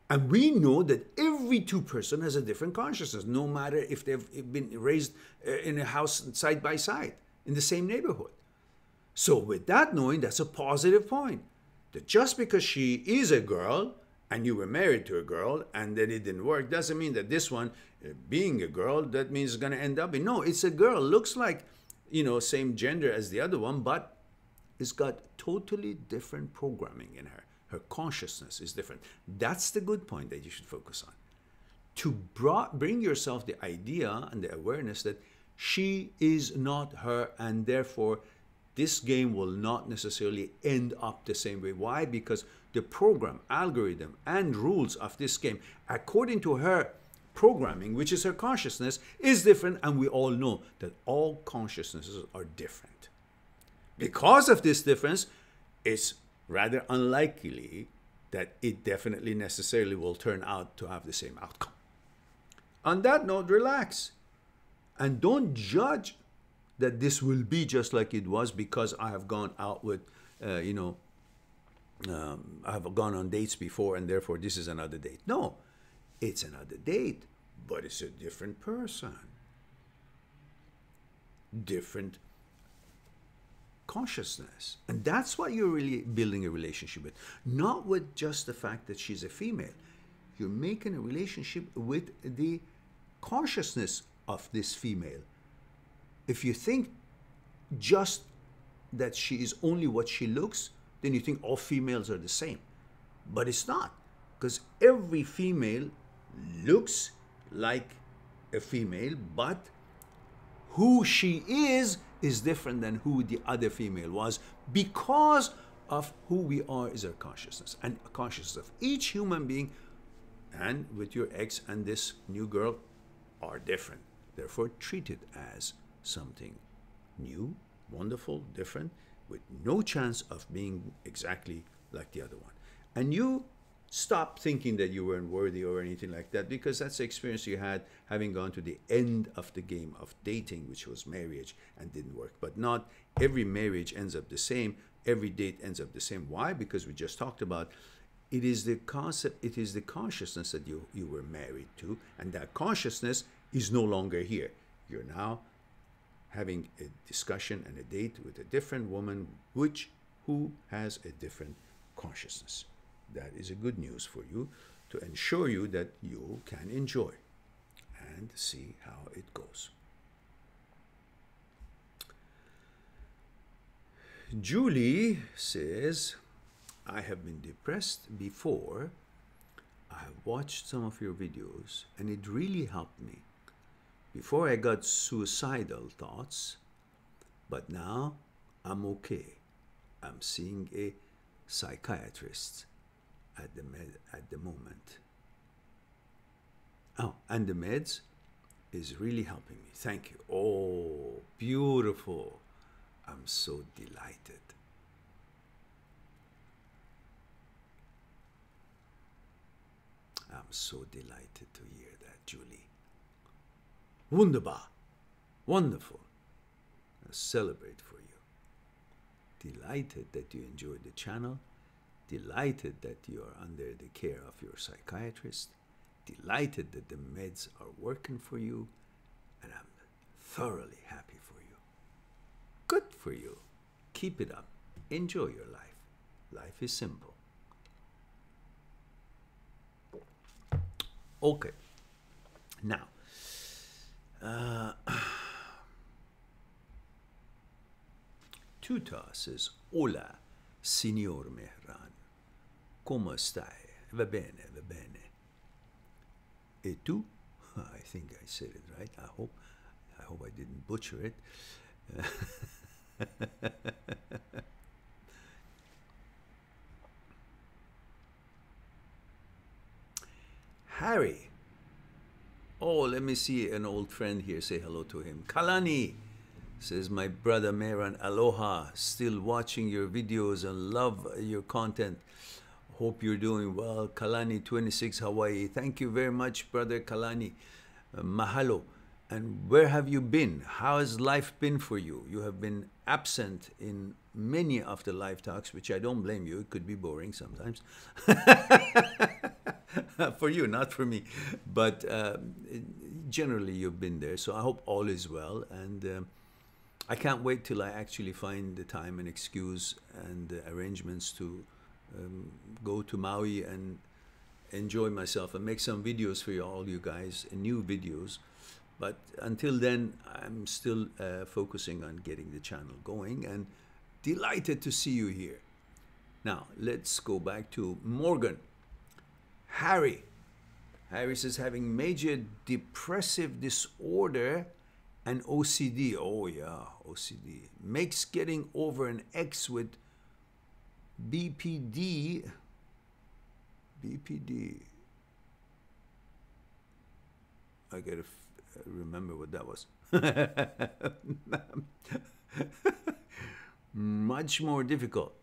And we know that every person has a different consciousness, no matter if they've been raised in a house side by side, in the same neighborhood. So with that knowing, that's a positive point. That just because she is a girl, and you were married to a girl, and then it didn't work, doesn't mean that this one, being a girl, that means it's going to end up in. No, it's a girl. Looks like, same gender as the other one, but it's got totally different programming in her. Her consciousness is different. That's the good point that you should focus on. To bring yourself the idea and the awareness that she is not her, and therefore this game will not necessarily end up the same way. Why? Because the program, algorithm, and rules of this game, according to her programming, which is her consciousness, is different, and we all know that all consciousnesses are different. Because of this difference, it's rather unlikely that it definitely necessarily will turn out to have the same outcome. On that note, relax. And don't judge that this will be just like it was because I have gone out with, I have gone on dates before and therefore this is another date. No, it's another date, but it's a different person. Different consciousness. And that's what you're really building a relationship with. Not with just the fact that she's a female. You're making a relationship with the consciousness of this female. If you think just that she is only what she looks, then you think all females are the same. But it's not. Because every female looks like a female, but who she is different than who the other female was because of who we are is our consciousness. And consciousness of each human being and with your ex and this new girl are different. Therefore, treat it as something new, wonderful, different, with no chance of being exactly like the other one. And you stop thinking that you weren't worthy or anything like that, because that's the experience you had having gone to the end of the game of dating, which was marriage, and didn't work. But not every marriage ends up the same. Every date ends up the same. Why? Because we just talked about it is the concept, it is the consciousness that you were married to, and that consciousness is no longer here. You're now having a discussion and a date with a different woman, who has a different consciousness. That is a good news for you to ensure you that you can enjoy and see how it goes. Julie says, I have been depressed before. I have watched some of your videos and it really helped me. Before I got suicidal thoughts, but now I'm okay. I'm seeing a psychiatrist at the moment. Oh, and the meds is really helping me. Thank you. Oh, beautiful. I'm so delighted. I'm so delighted to hear that, Julie. Wunderbar. Wonderful. I celebrate for you. Delighted that you enjoyed the channel. Delighted that you are under the care of your psychiatrist. Delighted that the meds are working for you. And I'm thoroughly happy for you. Good for you. Keep it up. Enjoy your life. Life is simple. Okay. Now, Tuta says, Hola, Signor Mehran. Come stai? Va bene, va bene. E tu? I think I said it right. I hope I didn't butcher it. Harry. Oh, let me see an old friend here. Say hello to him. Kalani says, my brother Mehran, aloha. Still watching your videos and love your content. Hope you're doing well. Kalani, 26, Hawaii. Thank you very much, brother Kalani. Mahalo. And where have you been? How has life been for you? You have been absent in many of the live talks, which I don't blame you. It could be boring sometimes. For you, not for me. But generally, you've been there. So I hope all is well. And I can't wait till I actually find the time and excuse and arrangements to go to Maui and enjoy myself and make some videos for all you guys, new videos. But until then, I'm still focusing on getting the channel going, and delighted to see you here. Now, let's go back to Morgan. Harry. Harry says, having major depressive disorder and OCD. Oh yeah, OCD. Makes getting over an ex with BPD. I gotta remember what that was. Much more difficult.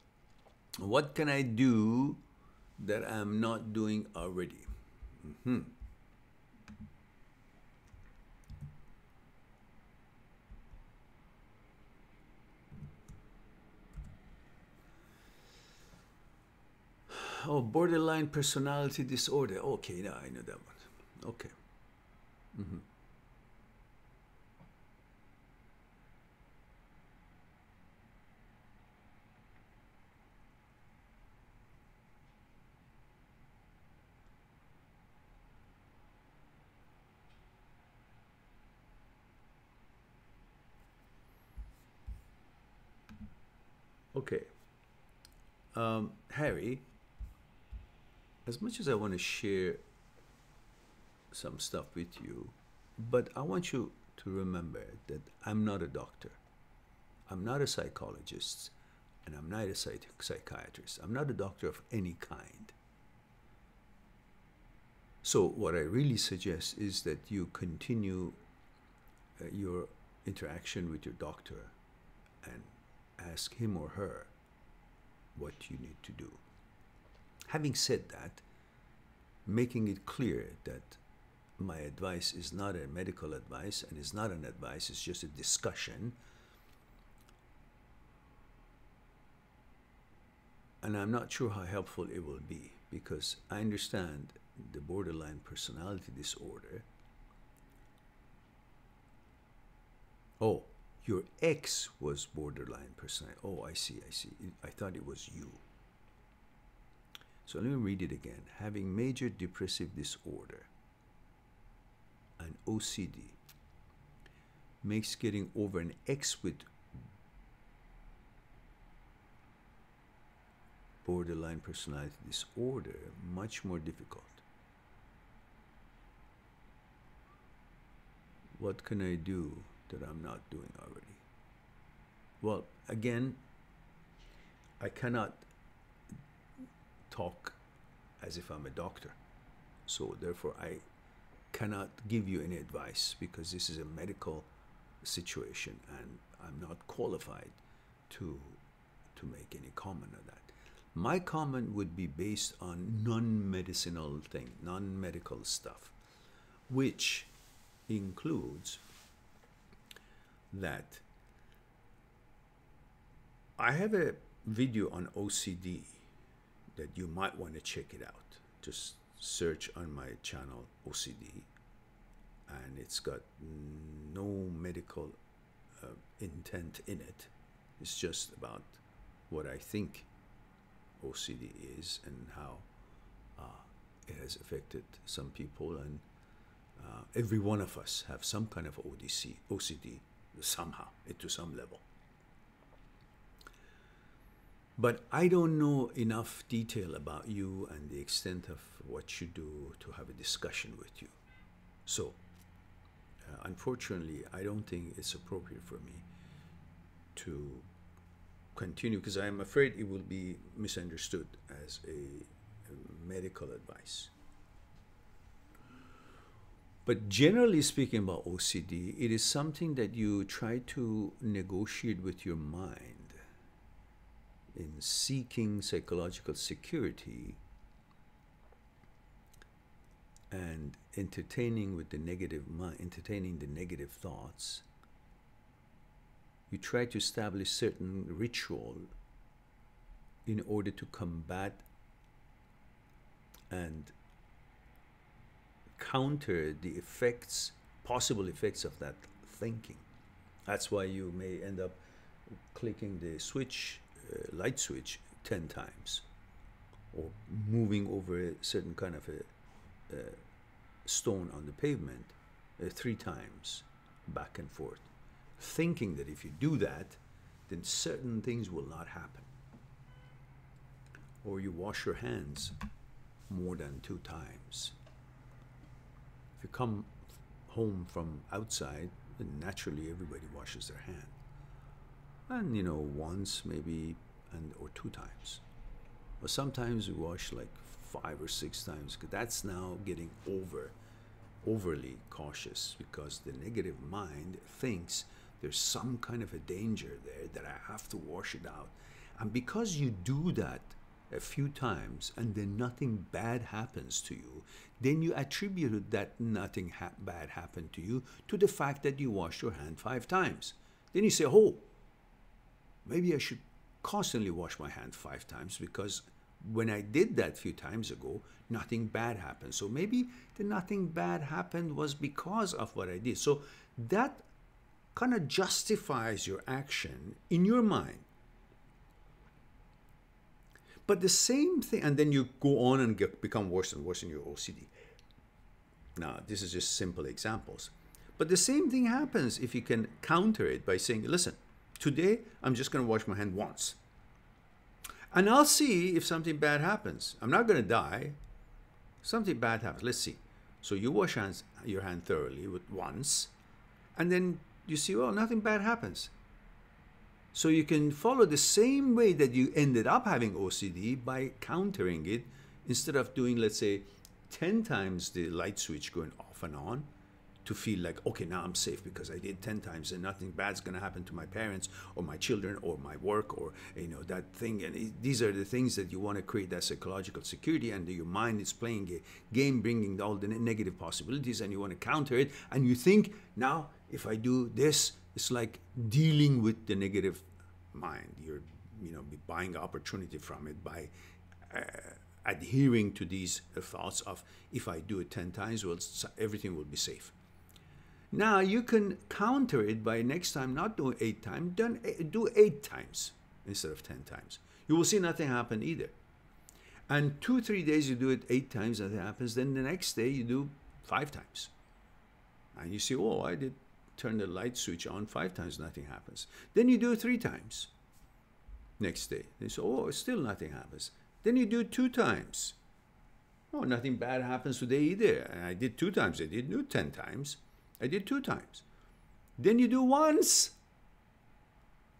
What can I do that I'm not doing already? Oh, borderline personality disorder. Okay, now I know that one. Okay. Okay. Harry, as much as I want to share some stuff with you, but I want you to remember that I'm not a doctor. I'm not a psychologist, and I'm not a psychiatrist. I'm not a doctor of any kind. So what I really suggest is that you continue your interaction with your doctor and ask him or her what you need to do. Having said that, making it clear that my advice is not a medical advice and is not an advice, it's just a discussion. And I'm not sure how helpful it will be, because I understand the borderline personality disorder. Oh, your ex was borderline personality. Oh, I see. I thought it was you. So let me read it again. Having major depressive disorder and OCD makes getting over an ex with borderline personality disorder much more difficult. What can I do that I'm not doing already? Well, again, I cannot talk as if I'm a doctor. So therefore, I cannot give you any advice, because this is a medical situation and I'm not qualified to make any comment on that. My comment would be based on non-medicinal thing, non-medical stuff, which includes that I have a video on OCD that you might want to check it out. Just search on my channel OCD, and it's got no medical intent in it. It's just about what I think OCD is and how it has affected some people, and every one of us have some kind of OCD somehow, to some level. But I don't know enough detail about you and the extent of what you do to have a discussion with you. So, unfortunately, I don't think it's appropriate for me to continue, because I'm afraid it will be misunderstood as a medical advice. But generally speaking about OCD, it is something that you try to negotiate with your mind in seeking psychological security and entertaining the negative thoughts. You try to establish certain ritual in order to combat and counter the effects, possible effects of that thinking. That's why you may end up clicking the switch, light switch 10 times, or moving over a certain kind of a stone on the pavement 3 times, back and forth, thinking that if you do that, then certain things will not happen. Or you wash your hands more than 2 times. If you come home from outside, then naturally everybody washes their hand. And once maybe, or 2 times. But sometimes we wash like 5 or 6 times, because that's now getting overly cautious, because the negative mind thinks there's some kind of a danger there that I have to wash it out. And because you do that a few times and then nothing bad happens to you, then you attribute that nothing bad happened to you to the fact that you washed your hand 5 times. Then you say, oh, maybe I should constantly wash my hand 5 times, because when I did that a few times ago, nothing bad happened. So maybe the nothing bad happened was because of what I did. So that kind of justifies your action in your mind. But the same thing, and then you go on and become worse and worse in your OCD. Now, this is just simple examples. But the same thing happens if you can counter it by saying, listen, today I'm just going to wash my hand once. And I'll see if something bad happens. I'm not going to die. Something bad happens. Let's see. So you wash your hand thoroughly with once, and then you see, well, nothing bad happens. So you can follow the same way that you ended up having OCD by countering it. Instead of doing, let's say, 10 times the light switch going off and on to feel like, okay, now I'm safe because I did 10 times and nothing bad's going to happen to my parents or my children or my work or, you know, that thing. And these are the things that you want to create, that psychological security, and your mind is playing a game, bringing all the negative possibilities, and you want to counter it. And you think, now, if I do this, it's like dealing with the negative mind. You're, you know, buying opportunity from it by adhering to these thoughts of, if I do it 10 times, well, everything will be safe. Now you can counter it by next time not doing 8 times, do 8 times instead of 10 times. You will see nothing happen either. And 2-3 days you do it 8 times, nothing happens. Then the next day you do 5 times. And you see, oh, I did turn the light switch on 5 times, nothing happens. Then you do it 3 times. Next day, they say, oh, still nothing happens. Then you do 2 times. Oh, nothing bad happens today either. And I did 2 times. I didn't do 10 times. I did 2 times. Then you do once.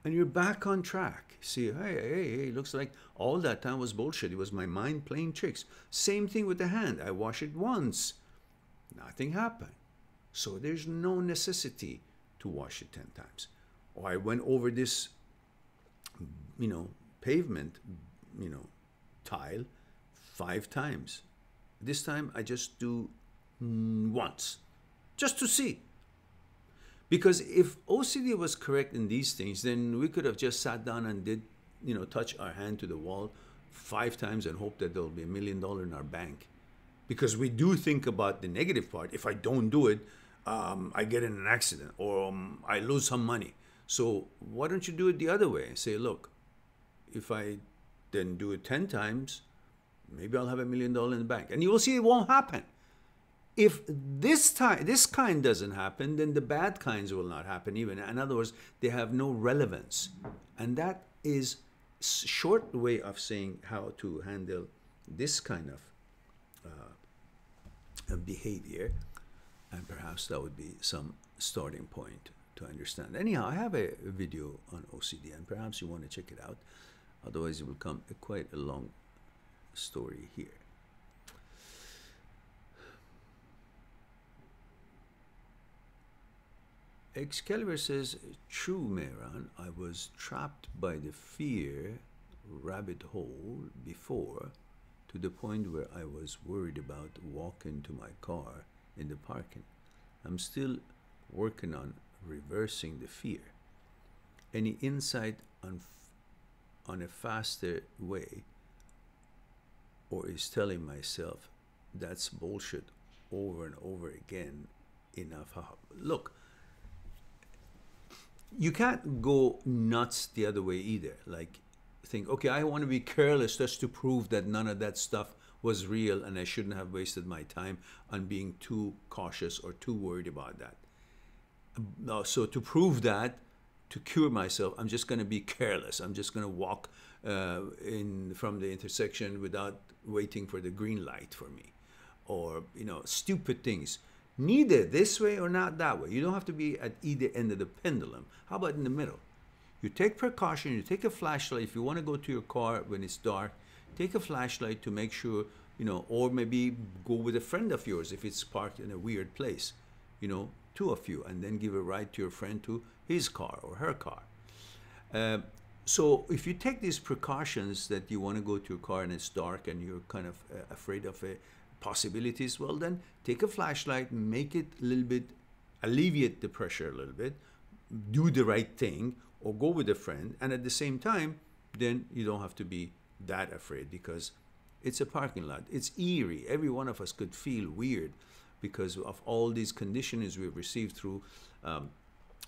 And you're back on track. See, hey, looks like all that time was bullshit. It was my mind playing tricks. Same thing with the hand. I wash it once. Nothing happened. So there's no necessity to wash it 10 times. Or I went over this, you know, pavement, you know, tile 5 times. This time I just do once, just to see. Because if OCD was correct in these things, then we could have just sat down and did, you know, touch our hand to the wall 5 times and hope that there'll be $1 million in our bank. Because we do think about the negative part. If I don't do it, I get in an accident or I lose some money. So why don't you do it the other way? Say, look, if I then do it 10 times, maybe I'll have $1 million in the bank. And you will see it won't happen. If this kind doesn't happen, then the bad kinds will not happen even. In other words, they have no relevance. And that is a short way of saying how to handle this kind of behavior. And perhaps that would be some starting point to understand. Anyhow, I have a video on OCD, and perhaps you want to check it out. Otherwise, it will become quite a long story here. Excalibur says, true, Mehran, I was trapped by the fear rabbit hole before, to the point where I was worried about walking to my car in the parking. I'm still working on reversing the fear. Any insight on a faster way, or is telling myself that's bullshit over and over again enough? Look, you can't go nuts the other way either. Like, think, okay, I want to be careless just to prove that none of that stuff was real and I shouldn't have wasted my time on being too cautious or too worried about that. So to prove that, to cure myself, I'm just going to be careless. I'm just going to walk from the intersection without waiting for the green light for me. Or, you know, stupid things. Neither this way or not that way. You don't have to be at either end of the pendulum. How about in the middle? You take precaution, you take a flashlight. If you want to go to your car when it's dark, take a flashlight to make sure, you know, or maybe go with a friend of yours if it's parked in a weird place, you know, 2 of you, and then give a ride to your friend to his car or her car. So if you take these precautions that you want to go to your car and it's dark and you're kind of afraid of possibilities, well then take a flashlight, make it a little bit, alleviate the pressure a little bit, do the right thing, or go with a friend, and at the same time, then you don't have to be that afraid because it's a parking lot. It's eerie. Every one of us could feel weird because of all these conditionings we've received through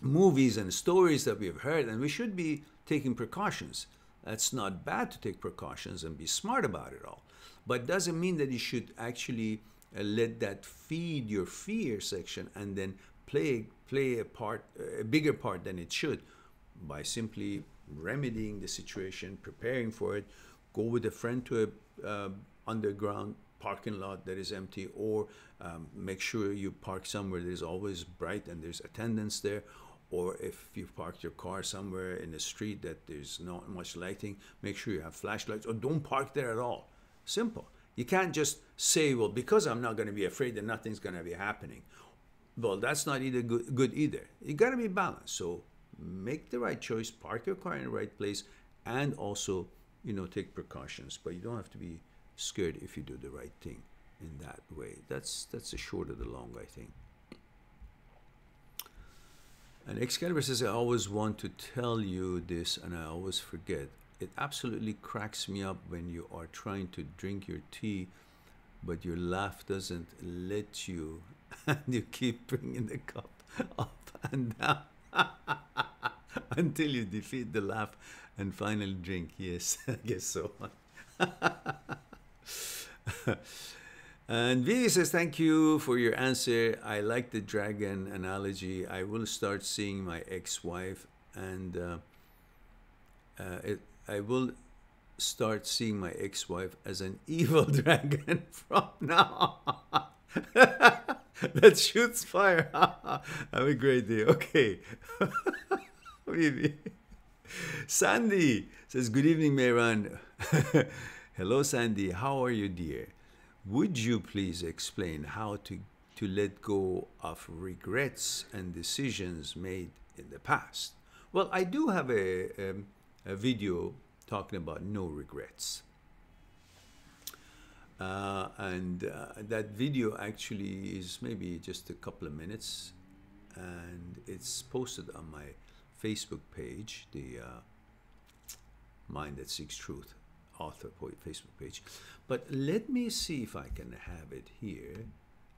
movies and stories that we've heard, and we should be taking precautions. That's not bad to take precautions and be smart about it all. But it doesn't mean that you should actually let that feed your fear section and then play a bigger part than it should by simply remedying the situation, preparing for it, go with a friend to a underground parking lot that is empty, or make sure you park somewhere that is always bright and there's attendants there. Or if you've parked your car somewhere in the street that there's not much lighting, make sure you have flashlights, or don't park there at all. Simple. You can't just say, well, because I'm not going to be afraid that nothing's going to be happening. Well, that's not either good either. You got to be balanced. So make the right choice, park your car in the right place, and also, you know, take precautions. But you don't have to be scared if you do the right thing in that way. That's the short of the long, I think. And Excalibur says, I always want to tell you this and I always forget. It absolutely cracks me up when you are trying to drink your tea, but your laugh doesn't let you, and you keep bringing the cup up and down until you defeat the laugh and finally drink. Yes, I guess so. And Vivi says, thank you for your answer. I like the dragon analogy. I will start seeing my ex-wife, and I will start seeing my ex-wife as an evil dragon from now on. That shoots fire. Have a great day. Okay. Vivi. Sandy says, good evening, Mehran. Hello, Sandy. How are you, dear? Would you please explain how to let go of regrets and decisions made in the past? Well, I do have a video talking about no regrets. That video actually is maybe just a couple of minutes, and it's posted on my Facebook page, the Mind That Seeks Truth author Facebook page. But let me see if I can have it here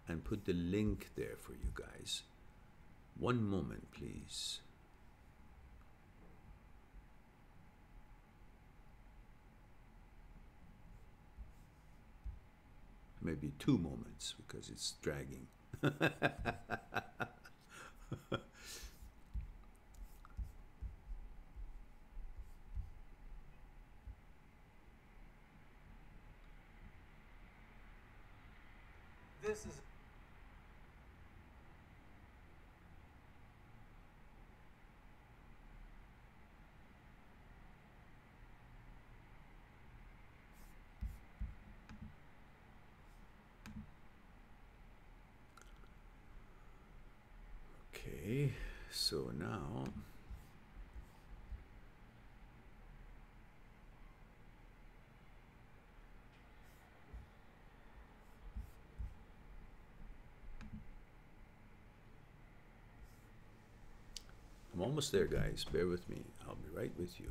and put the link there for you guys. One moment, please. Maybe 2 moments because it's dragging. This is okay, so now I'm almost there, guys. Bear with me. I'll be right with you.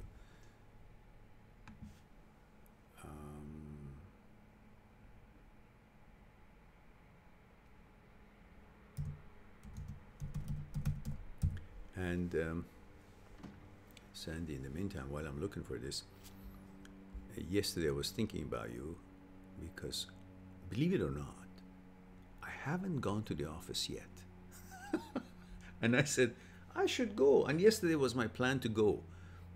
Sandy, in the meantime, while I'm looking for this, yesterday I was thinking about you because, believe it or not, I haven't gone to the office yet. And I said, I should go. And yesterday was my plan to go.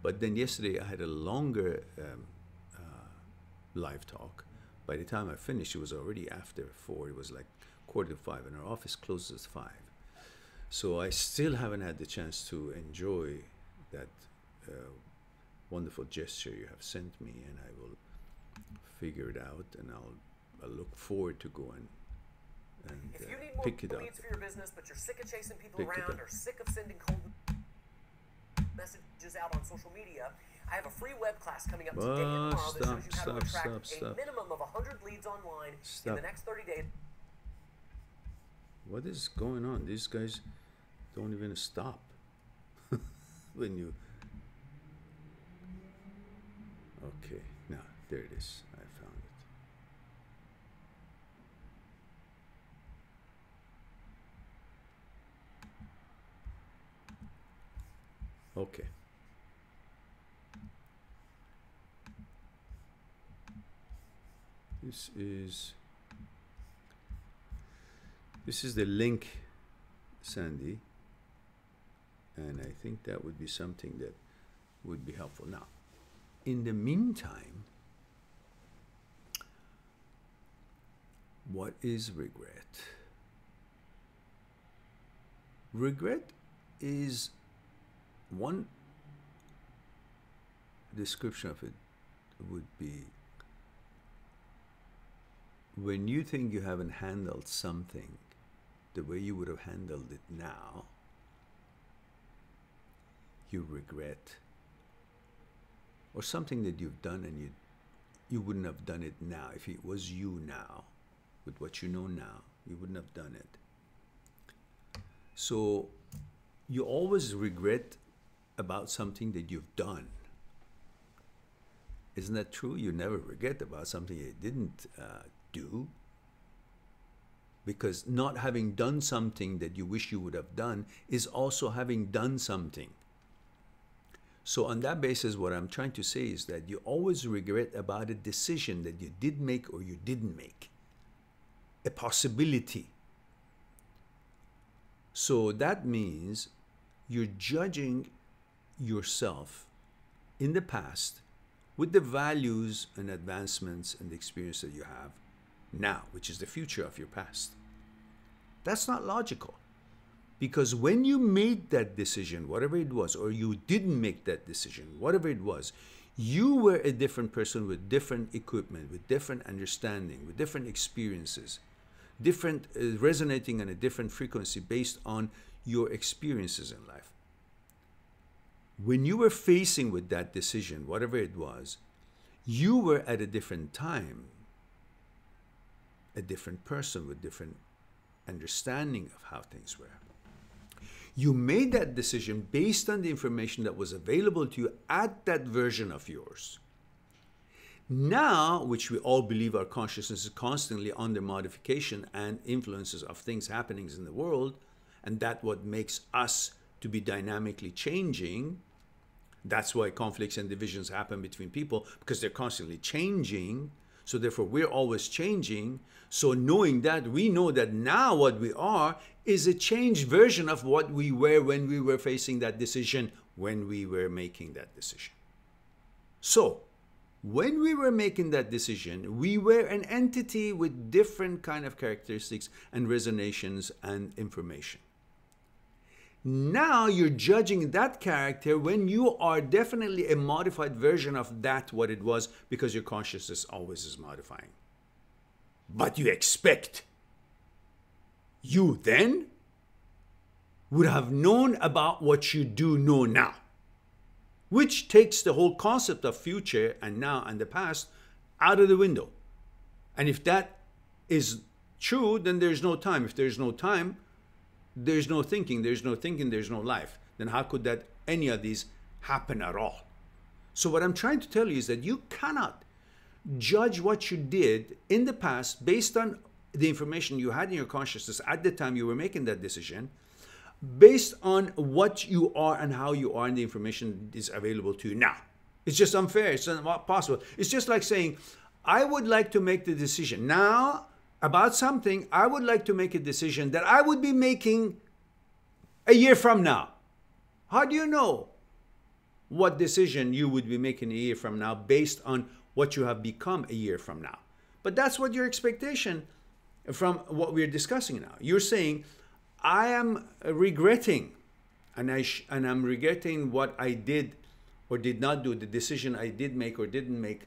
But then yesterday I had a longer live talk. By the time I finished, it was already after 4. It was like 4:45, and our office closes at 5. So I still haven't had the chance to enjoy that wonderful gesture you have sent me, and I will figure it out, and I'll look forward to going and if you need more pick it up. leads for your business, but you're sick of chasing people around or sick of sending cold messages out on social media, I have a free web class coming up today and tomorrow that shows you how to attract a minimum of 100 leads online in the next 30 days. What is going on? These guys don't even stop when you... Okay, now, there it is. I found it. Okay. This is the link, Sandy, and I think that would be something that would be helpful. Now, in the meantime, What is regret? Regret is, one description of it would be when you think you haven't handled something the way you would have handled it now, you regret. Or something that you've done and you wouldn't have done it now. If it was you now, with what you know now, you wouldn't have done it. So you always regret about something that you've done. Isn't that true? You never regret about something you didn't do. Because not having done something that you wish you would have done is also having done something. So on that basis, what I'm trying to say is that you always regret about a decision that you did make or you didn't make. A possibility. So that means you're judging yourself in the past with the values and advancements and the experience that you have now, which is the future of your past. That's not logical. Because when you made that decision, whatever it was, or you didn't make that decision, whatever it was, you were a different person with different equipment, with different understanding, with different experiences, different resonating on a different frequency based on your experiences in life. When you were facing with that decision, whatever it was, you were at a different time, a different person with different understanding of how things were. You made that decision based on the information that was available to you at that version of yours. Now, which we all believe our consciousness is constantly under modification and influences of things happening in the world, and that's what makes us to be dynamically changing. That's why conflicts and divisions happen between people, because they're constantly changing. So therefore, we're always changing. So knowing that, we know that now what we are is a changed version of what we were when we were facing that decision, when we were making that decision. So, when we were making that decision, we were an entity with different kind of characteristics and resonations and information. Now you're judging that character when you are definitely a modified version of that, what it was, because your consciousness always is modifying. But you expect you then would have known about what you do know now, which takes the whole concept of future and now and the past out of the window. And if that is true, then there's no time. If there's no time, there's no thinking. There's no thinking, there's no life. Then how could that any of these happen at all? So what I'm trying to tell you is that you cannot judge what you did in the past based on the information you had in your consciousness at the time you were making that decision, based on what you are and how you are and the information is available to you now. It's just unfair. It's not possible. It's just like saying, I would like to make the decision now about something. I would like to make a decision that I would be making a year from now. How do you know what decision you would be making a year from now based on what you have become a year from now? But that's what your expectation from what we're discussing now. You're saying, I am regretting, and I'm regretting what I did or did not do, the decision I did make or didn't make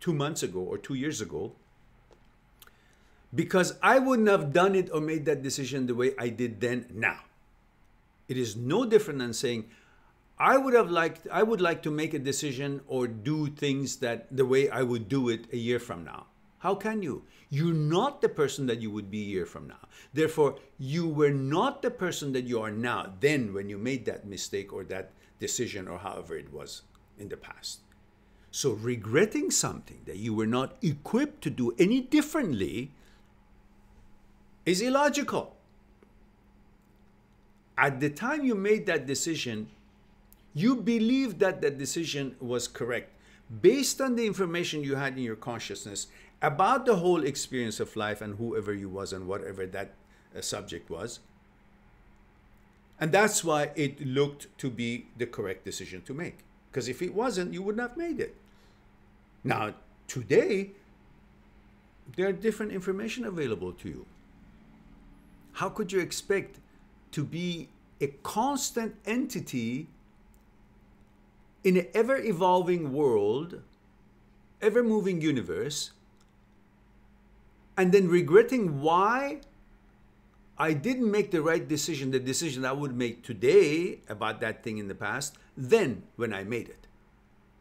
2 months ago or 2 years ago, because I wouldn't have done it or made that decision the way I did then now. It is no different than saying, I would like to make a decision or do things that the way I would do it a year from now. How can you? You're not the person that you would be a year from now. Therefore, you were not the person that you are now then when you made that mistake or that decision or however it was in the past. So regretting something that you were not equipped to do any differently is illogical. At the time you made that decision, you believed that that decision was correct based on the information you had in your consciousness about the whole experience of life and whoever you was and whatever that subject was. And that's why it looked to be the correct decision to make. Because if it wasn't, you wouldn't have made it. Now, today, There are different information available to you. How could you expect to be a constant entity in an ever-evolving world, ever-moving universe, and then regretting why I didn't make the right decision, the decision I would make today about that thing in the past, then when I made it?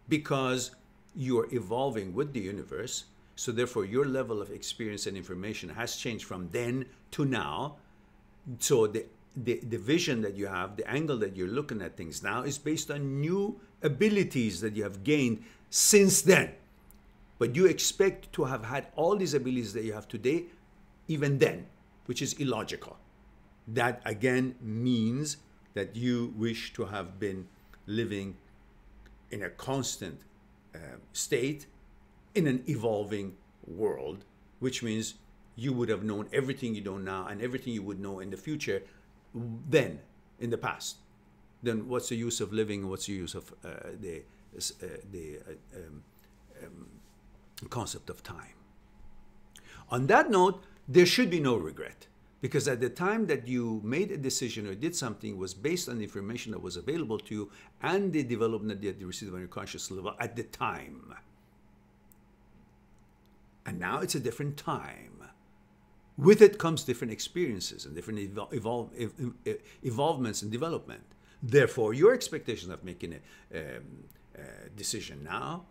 Because you're evolving with the universe, so therefore your level of experience and information has changed from then to now. So the vision that you have, the angle that you're looking at things now is based on new abilities that you have gained since then. But you expect to have had all these abilities that you have today, even then, which is illogical. That again means that you wish to have been living in a constant state in an evolving world, which means you would have known everything you know now and everything you would know in the future then, in the past. Then what's the use of living? What's the use of the concept of time? On that note, there should be no regret, because at the time that you made a decision or did something was based on the information that was available to you and the development that you received on your conscious level at the time. And now it's a different time. With it comes different experiences and different evolvements and development. Therefore, your expectation of making a decision now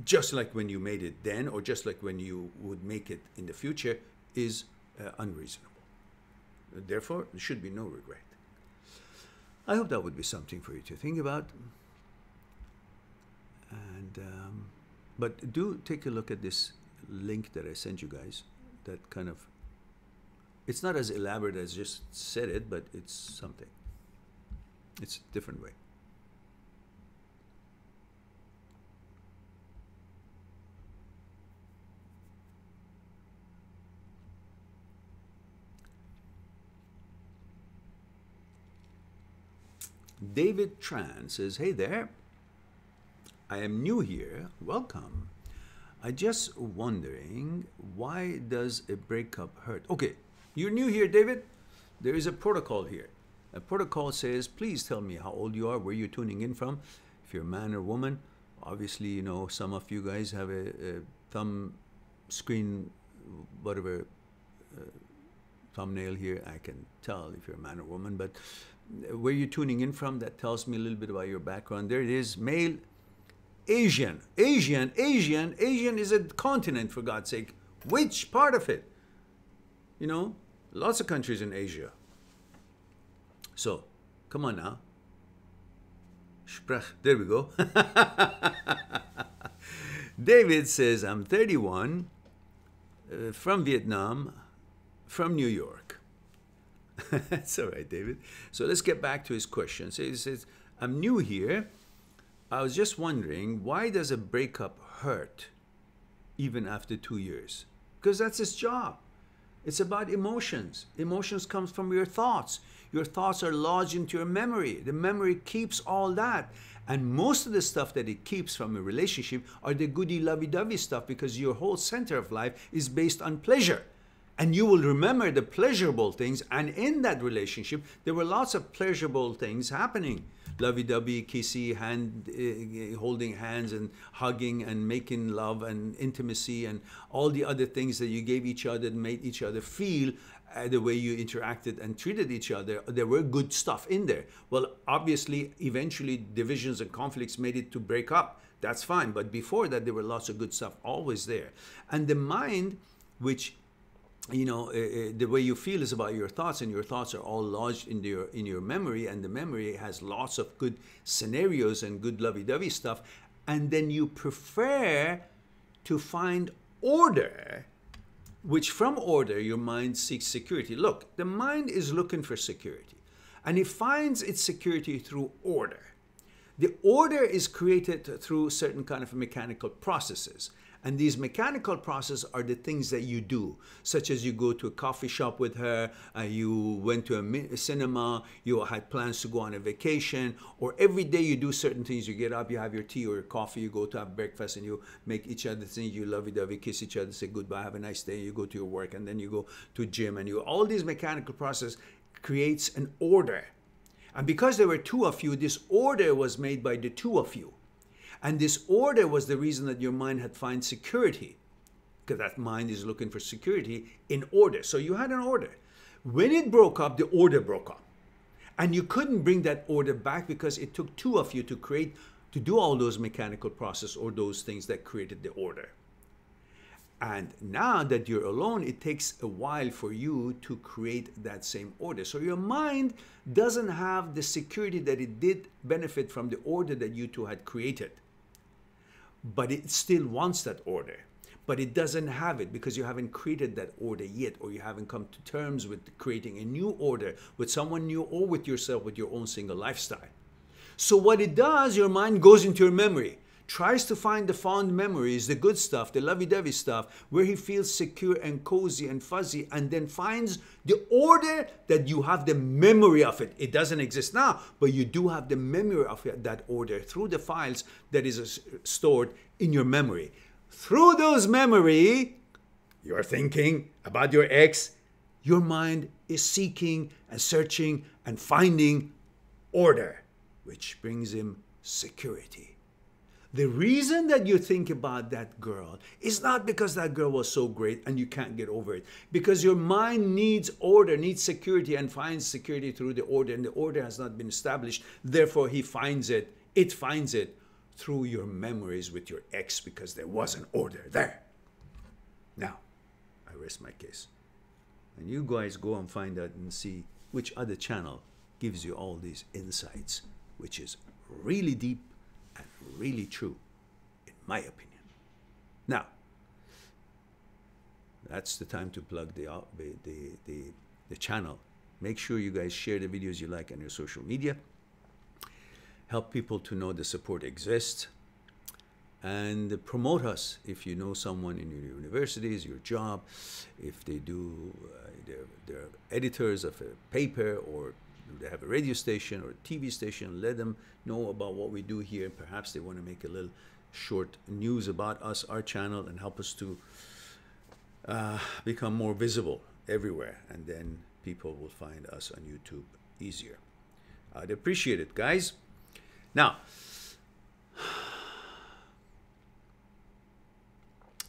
just like when you made it then, or just like when you would make it in the future, is unreasonable. Therefore, there should be no regret. I hope that would be something for you to think about. And but do take a look at this link that I sent you guys. That kind of, it's not as elaborate as just said it, but it's something. It's a different way. David Tran says, hey there, I am new here, welcome. I just wondering, why does a breakup hurt? Okay, you're new here, David. There is a protocol here. A protocol says, please tell me how old you are, where you're tuning in from, if you're a man or woman. Obviously, you know, some of you guys have a thumb screen, whatever thumbnail here. I can tell if you're a man or woman, but where you're tuning in from, that tells me a little bit about your background. There it is, male, Asian. Asian is a continent, for God's sake. Which part of it? You know, lots of countries in Asia. So, come on now. Sprach, there we go. David says, I'm 31, from Vietnam, from New York. That's all right, David. So let's get back to his question. So he says, I'm new here. I was just wondering, why does a breakup hurt even after 2 years? Because that's his job. It's about emotions. Emotions comes from your thoughts. Your thoughts are lodged into your memory. The memory keeps all that. And most of the stuff that it keeps from a relationship are the goody lovey-dovey stuff, because your whole center of life is based on pleasure. And you will remember the pleasurable things. And in that relationship, there were lots of pleasurable things happening. Lovey-dovey, kissy, holding hands and hugging and making love and intimacy and all the other things that you gave each other and made each other feel the way you interacted and treated each other. There were good stuff in there. Well, obviously, eventually divisions and conflicts made it to break up. That's fine. But before that, there were lots of good stuff always there. And the mind, which, you know, the way you feel is about your thoughts, and your thoughts are all lodged in your memory, and the memory has lots of good scenarios and good lovey-dovey stuff, and then you prefer to find order, which from order your mind seeks security. Look, the mind is looking for security, and it finds its security through order. The order is created through certain kind of mechanical processes. And these mechanical processes are the things that you do, such as you go to a coffee shop with her, you went to a cinema, you had plans to go on a vacation, or every day you do certain things. You get up, you have your tea or your coffee, you go to have breakfast, and you make each other things, you lovey-dovey, kiss each other, say goodbye, have a nice day, you go to your work, and then you go to gym, and all these mechanical processes creates an order. And because there were two of you, this order was made by the two of you. And this order was the reason that your mind had found security, because that mind is looking for security in order. So you had an order. When it broke up, the order broke up. And you couldn't bring that order back because it took two of you to do all those mechanical processes or those things that created the order. And now that you're alone, it takes a while for you to create that same order. So your mind doesn't have the security that it did benefit from the order that you two had created. But it still wants that order. But it doesn't have it because you haven't created that order yet, or you haven't come to terms with creating a new order with someone new or with yourself, with your own single lifestyle. So what it does, your mind goes into your memory, tries to find the fond memories, the good stuff, the lovey-dovey stuff, where he feels secure and cozy and fuzzy, and then finds the order that you have the memory of it. It doesn't exist now, but you do have the memory of that order through the files that is stored in your memory. Through those memories, you're thinking about your ex, your mind is seeking and searching and finding order, which brings him security. The reason that you think about that girl is not because that girl was so great and you can't get over it. Because your mind needs order, needs security, and finds security through the order. And the order has not been established. Therefore, he finds it, it finds it through your memories with your ex, because there was an order there. Now, I rest my case. And you guys go and find out and see which other channel gives you all these insights, which is really deep and really true, in my opinion. Now, that's the time to plug the channel. Make sure you guys share the videos you like on your social media. Help people to know the support exists. And promote us if you know someone in your universities, your job, if they do, they're editors of a paper, or they have a radio station or a TV station. Let them know about what we do here. Perhaps they want to make a little short news about us, our channel, and help us to become more visible everywhere. And then people will find us on YouTube easier. I'd appreciate it, guys. Now,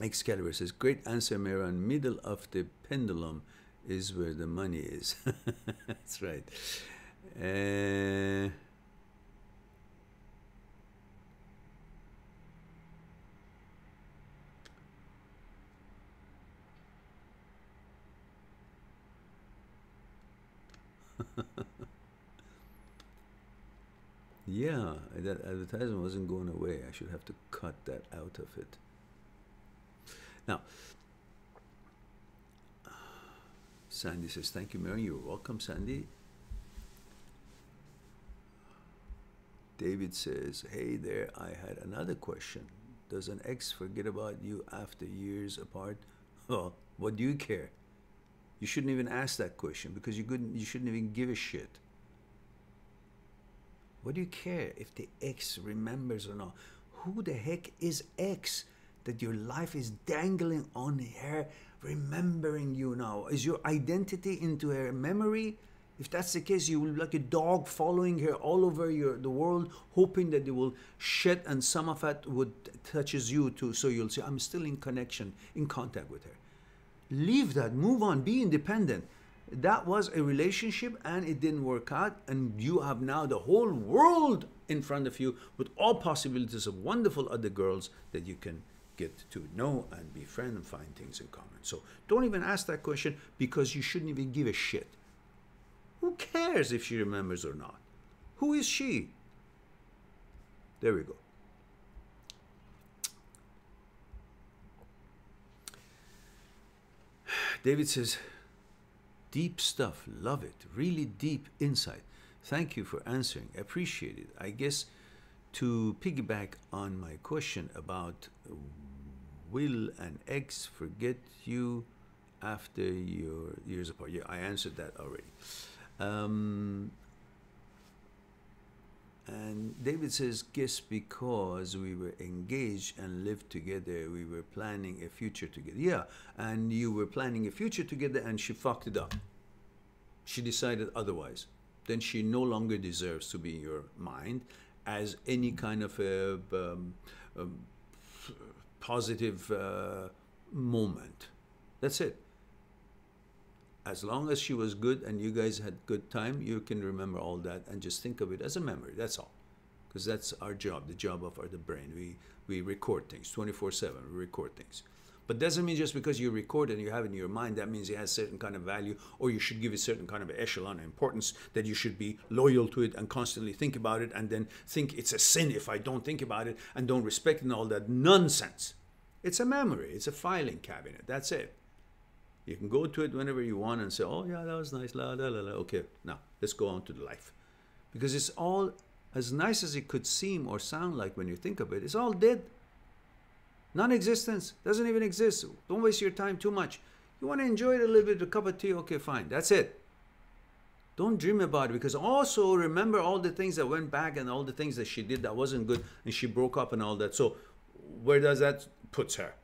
Excalibur says, great answer, Mehran. Middle of the pendulum is where the money is. That's right. Yeah, that advertisement wasn't going away. I should have to cut that out of it. Now, Sandy says, thank you, Mehran. You're welcome, Sandy. David says, hey there, I had another question. Does an ex forget about you after years apart? Oh, what do you care? You shouldn't even ask that question, because you shouldn't even give a shit. What do you care if the ex remembers or not? Who the heck is ex that your life is dangling on her, remembering you now? Is your identity into her memory? If that's the case, you will be like a dog following her all over the world, hoping that they will shed and some of it would touches you too. So you'll say, I'm still in connection, in contact with her. Leave that, move on, be independent. That was a relationship and it didn't work out, and you have now the whole world in front of you with all possibilities of wonderful other girls that you can get to know and befriend and find things in common. So don't even ask that question, because you shouldn't even give a shit. Who cares if she remembers or not? Who is she? There we go. David says, deep stuff, love it, really deep insight. Thank you for answering, appreciate it. I guess to piggyback on my question about will an ex forget you after your years apart? Yeah, I answered that already. And David says, guess because we were engaged and lived together, we were planning a future together. Yeah, and you were planning a future together and she fucked it up. She decided otherwise. Then she no longer deserves to be in your mind as any kind of a positive moment. That's it. As long as she was good and you guys had good time, you can remember all that and just think of it as a memory. That's all. Because that's our job, the job of the brain. We record things 24/7. We record things. But doesn't mean just because you record and you have it in your mind, that means it has certain kind of value, or you should give it certain kind of echelon of importance, that you should be loyal to it and constantly think about it and then think it's a sin if I don't think about it and don't respect it and all that nonsense. It's a memory. It's a filing cabinet. That's it. You can go to it whenever you want and say, oh, yeah, that was nice. La, la, la, la. Okay, now let's go on to the life. Because it's all, as nice as it could seem or sound like when you think of it, it's all dead. Non-existence. Doesn't even exist. Don't waste your time too much. You want to enjoy it a little bit, a cup of tea, okay, fine. That's it. Don't dream about it, because also remember all the things that went back and all the things that she did that wasn't good and she broke up and all that. So where does that put her?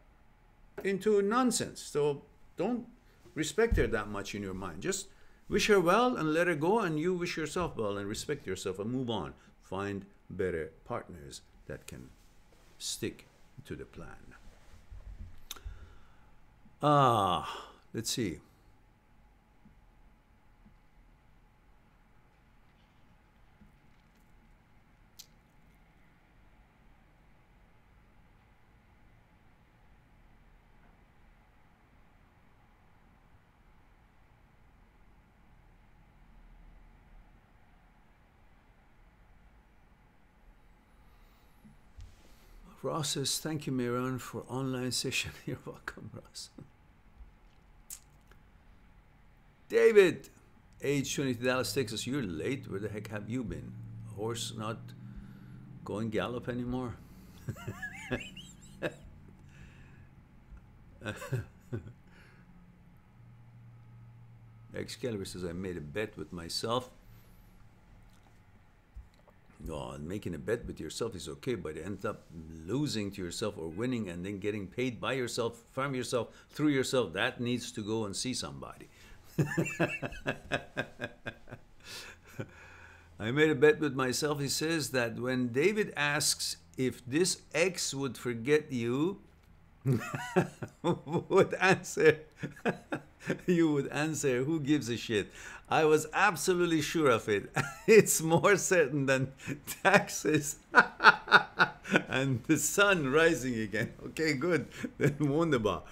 Into nonsense. So don't respect her that much in your mind. Just wish her well and let her go, and you wish yourself well and respect yourself and move on. Find better partners that can stick to the plan. Let's see. Ross says, thank you, Mehran, for online session. You're welcome, Ross. David, age 20, Dallas, Texas. You're late. Where the heck have you been? Horse not going gallop anymore? Excalibur says, I made a bet with myself. Oh, making a bet with yourself is okay, but end up losing to yourself or winning and then getting paid by yourself, from yourself, through yourself, that needs to go and see somebody. I made a bet with myself. He says that when David asks if this ex would forget you, would answer, you would answer, who gives a shit? I was absolutely sure of it. It's more certain than taxes and the sun rising again. Okay, good. Then wunderbar.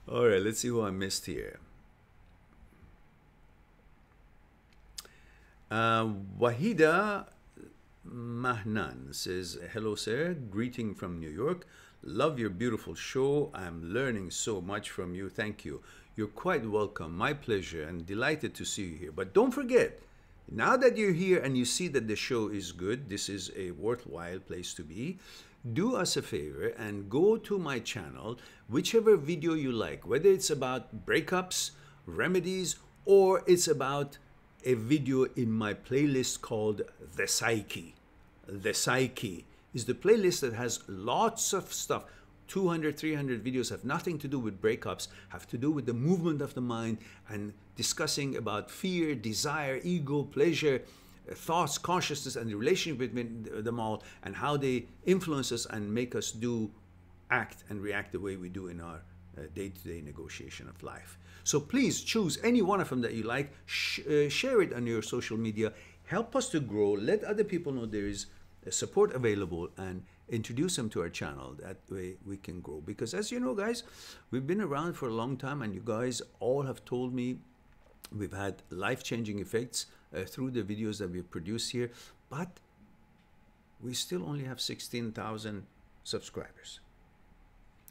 All right, let's see who I missed here. Wahida Mehran says, hello, sir. Greeting from New York. Love your beautiful show. I'm learning so much from you. Thank you. You're quite welcome. My pleasure, and delighted to see you here. But don't forget, now that you're here and you see that the show is good, this is a worthwhile place to be, do us a favor and go to my channel, whichever video you like, whether it's about breakups, remedies, or it's about a video in my playlist called The Psyche. The Psyche is the playlist that has lots of stuff. 200, 300 videos have nothing to do with breakups, have to do with the movement of the mind and discussing about fear, desire, ego, pleasure, thoughts, consciousness, and the relationship between them all, and how they influence us and make us do, act, and react the way we do in our day-to-day negotiation of life. So please choose any one of them that you like, share it on your social media, help us to grow, let other people know there is support available, and introduce them to our channel. That way we can grow. Because as you know, guys, we've been around for a long time, and you guys all have told me we've had life-changing effects through the videos that we've produced here, but we still only have 16,000 subscribers.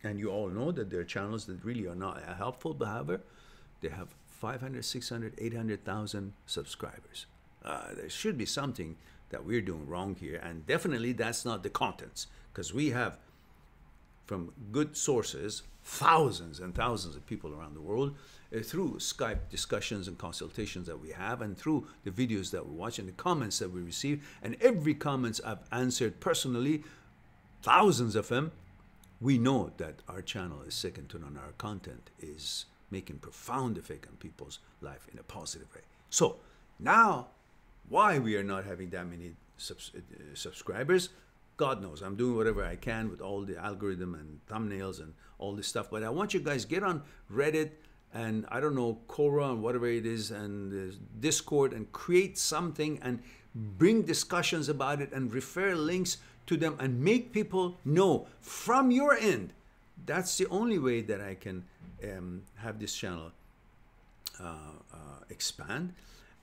And you all know that there are channels that really are not helpful, but however, they have 500, 600, 800,000 subscribers. there should be something that we're doing wrong here, and definitely that's not the contents, because we have, from good sources, thousands and thousands of people around the world, through Skype discussions and consultations that we have, and through the videos that we watch and the comments that we receive, and every comments I've answered personally, thousands of them. We know that our channel is second to none. Our content is making profound effect on people's life in a positive way. So now, why we are not having that many subscribers, God knows. I'm doing whatever I can with all the algorithm and thumbnails and all this stuff. But I want you guys get on Reddit and, I don't know, Quora and whatever it is, and Discord, and create something and bring discussions about it and refer links to them and make people know from your end. That's the only way that I can have this channel expand,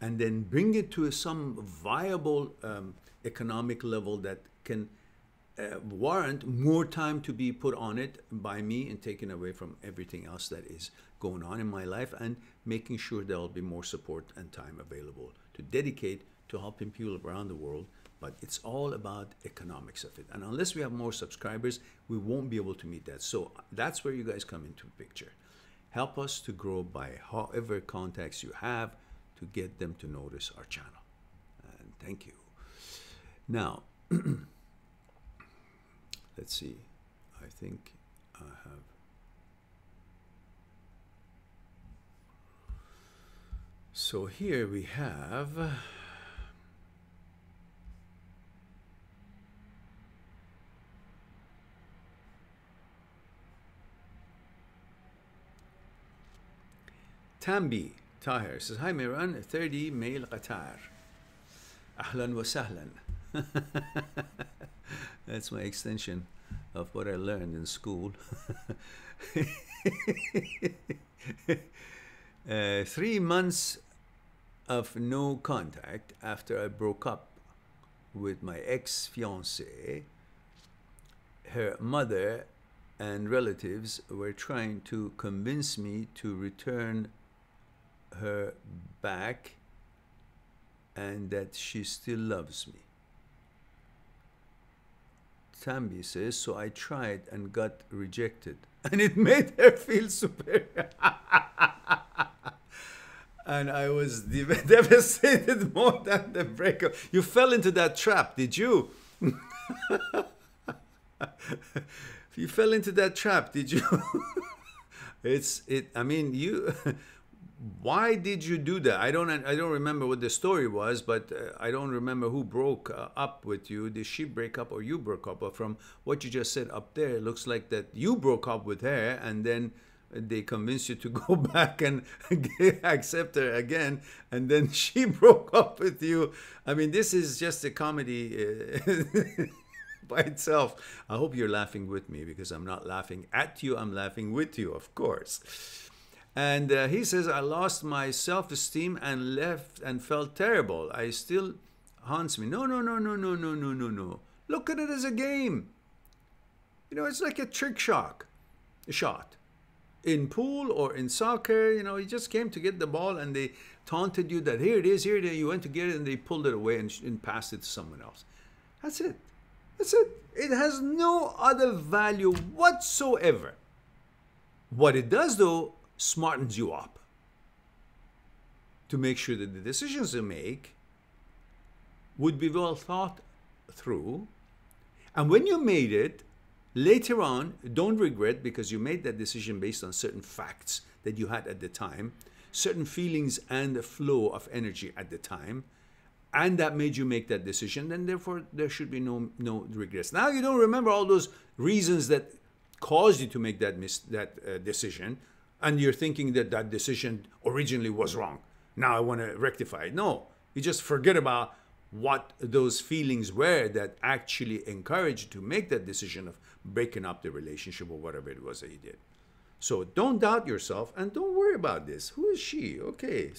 and then bring it to some viable economic level that can warrant more time to be put on it by me, and taken away from everything else that is going on in my life, and making sure there will be more support and time available to dedicate to helping people around the world. But it's all about economics of it. And unless we have more subscribers, we won't be able to meet that. So that's where you guys come into the picture. Help us to grow by however contacts you have to get them to notice our channel. And thank you. Now, let's see. I think I have. So here we have. Tambi Tahir says, hi Mehran, 30 male Qatar. Ahlan wa sahlan. That's my extension of what I learned in school. 3 months of no contact after I broke up with my ex-fiancée. Her mother and relatives were trying to convince me to return her back and that she still loves me. Tambi says, so I tried and got rejected, and it made her feel superior. And I was devastated more than the breakup. You fell into that trap, did you? You fell into that trap, did you? I mean, you. Why did you do that? I don't remember what the story was, but I don't remember who broke up with you. Did she break up or you broke up? But from what you just said up there, it looks like that you broke up with her, and then they convinced you to go back and accept her again, and then she broke up with you. I mean, this is just a comedy by itself. I hope you're laughing with me, because I'm not laughing at you. I'm laughing with you, of course. And he says, I lost my self-esteem and left and felt terrible. I still haunts me. No. Look at it as a game. You know, it's like a trick shot. In pool or in soccer, you know, you just came to get the ball and they taunted you that here it is, here it is. You went to get it and they pulled it away and passed it to someone else. That's it. That's it. It has no other value whatsoever. What it does, though, smartens you up to make sure that the decisions you make would be well thought through. And when you made it, later on, don't regret, because you made that decision based on certain facts that you had at the time, certain feelings and the flow of energy at the time, and that made you make that decision, and therefore there should be no regrets. Now you don't remember all those reasons that caused you to make that decision, and you're thinking that that decision originally was wrong. Now I want to rectify it. No, you just forget about what those feelings were that actually encouraged you to make that decision of breaking up the relationship or whatever it was that you did. So don't doubt yourself and don't worry about this. Who is she? Okay,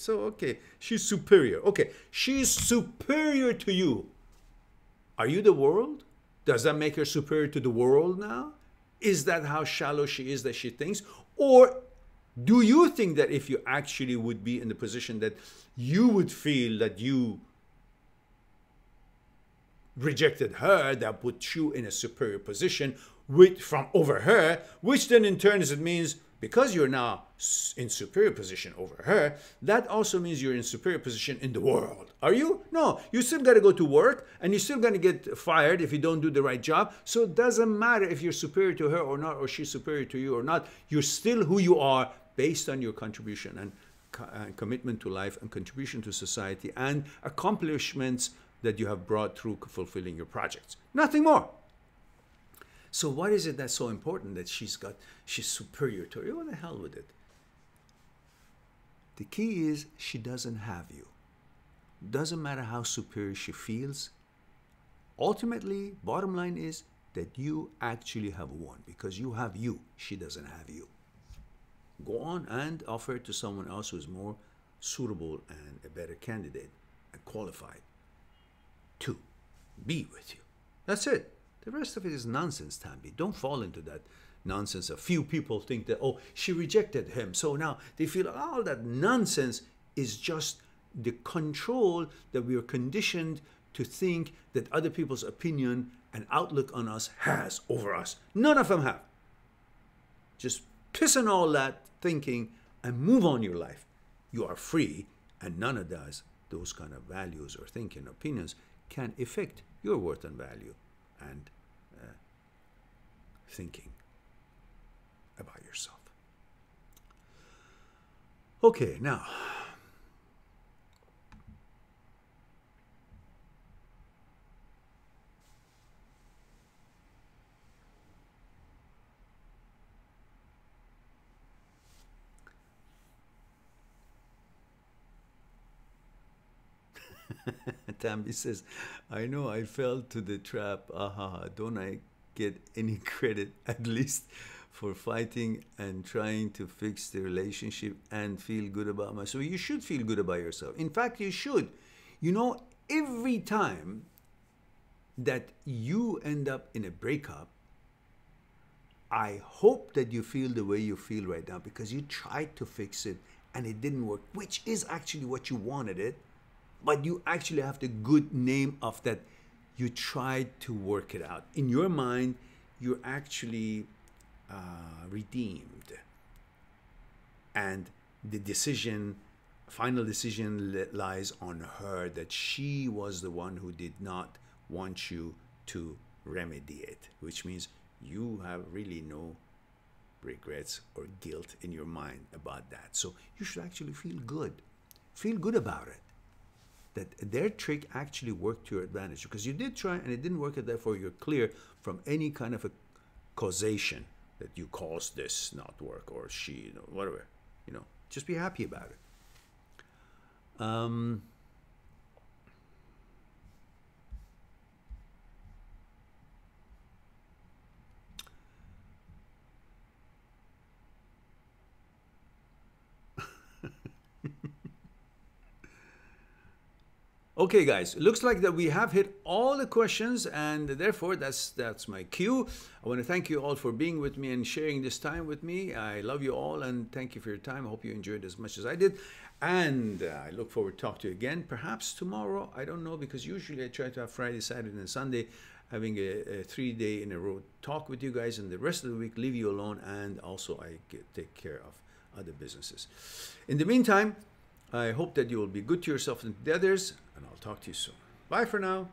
she's superior. Okay, she's superior to you. Are you the world? Does that make her superior to the world now? Is that how shallow she is that she thinks? Or do you think that if you actually would be in the position that you would feel that you rejected her, that put you in a superior position from over her, which then in turn it means because you're now in superior position over her, that also means you're in superior position in the world. Are you? No, you still got to go to work and you're still going to get fired if you don't do the right job. So it doesn't matter if you're superior to her or not, or she's superior to you or not. You're still who you are based on your contribution and commitment to life and contribution to society and accomplishments that you have brought through fulfilling your projects. Nothing more. So what is it that's so important that she's superior to you? What the hell with it? The key is she doesn't have you. Doesn't matter how superior she feels. Ultimately, bottom line is that you actually have won because you have you. She doesn't have you. Go on and offer it to someone else who is more suitable and a better candidate and qualified to be with you. That's it. The rest of it is nonsense, Tambi. Don't fall into that nonsense. A few people think that, oh, she rejected him, so now they feel all that nonsense is just the control that we are conditioned to think that other people's opinion and outlook on us has over us. None of them have. Just piss on all that thinking and move on your life. You are free, and none of those kind of values or thinking, opinions can affect your worth and value and thinking about yourself. Okay, now Tambi says, I know I fell to the trap. Aha, don't I get any credit at least for fighting and trying to fix the relationship and feel good about myself? You should feel good about yourself. In fact, you should. You know, every time that you end up in a breakup, I hope that you feel the way you feel right now because you tried to fix it and it didn't work, which is actually what you wanted it. But you actually have the good name of that you tried to work it out. In your mind, you're actually redeemed. And the final decision lies on her that she was the one who did not want you to remedy it, which means you have really no regrets or guilt in your mind about that. So you should actually feel good. Feel good about it. That their trick actually worked to your advantage because you did try and it didn't work, and therefore you're clear from any kind of a causation that you caused this not work or she, whatever. Just be happy about it. Okay, guys, it looks like that we have hit all the questions, and therefore that's my cue. I want to thank you all for being with me and sharing this time with me. I love you all, and thank you for your time. I hope you enjoyed as much as I did, and I look forward to talk to you again, perhaps tomorrow. I don't know, because usually I try to have Friday, Saturday, and Sunday, having a 3-day in a row talk with you guys, and the rest of the week leave you alone, and also I take care of other businesses. In the meantime, I hope that you will be good to yourself and to the others, and I'll talk to you soon. Bye for now.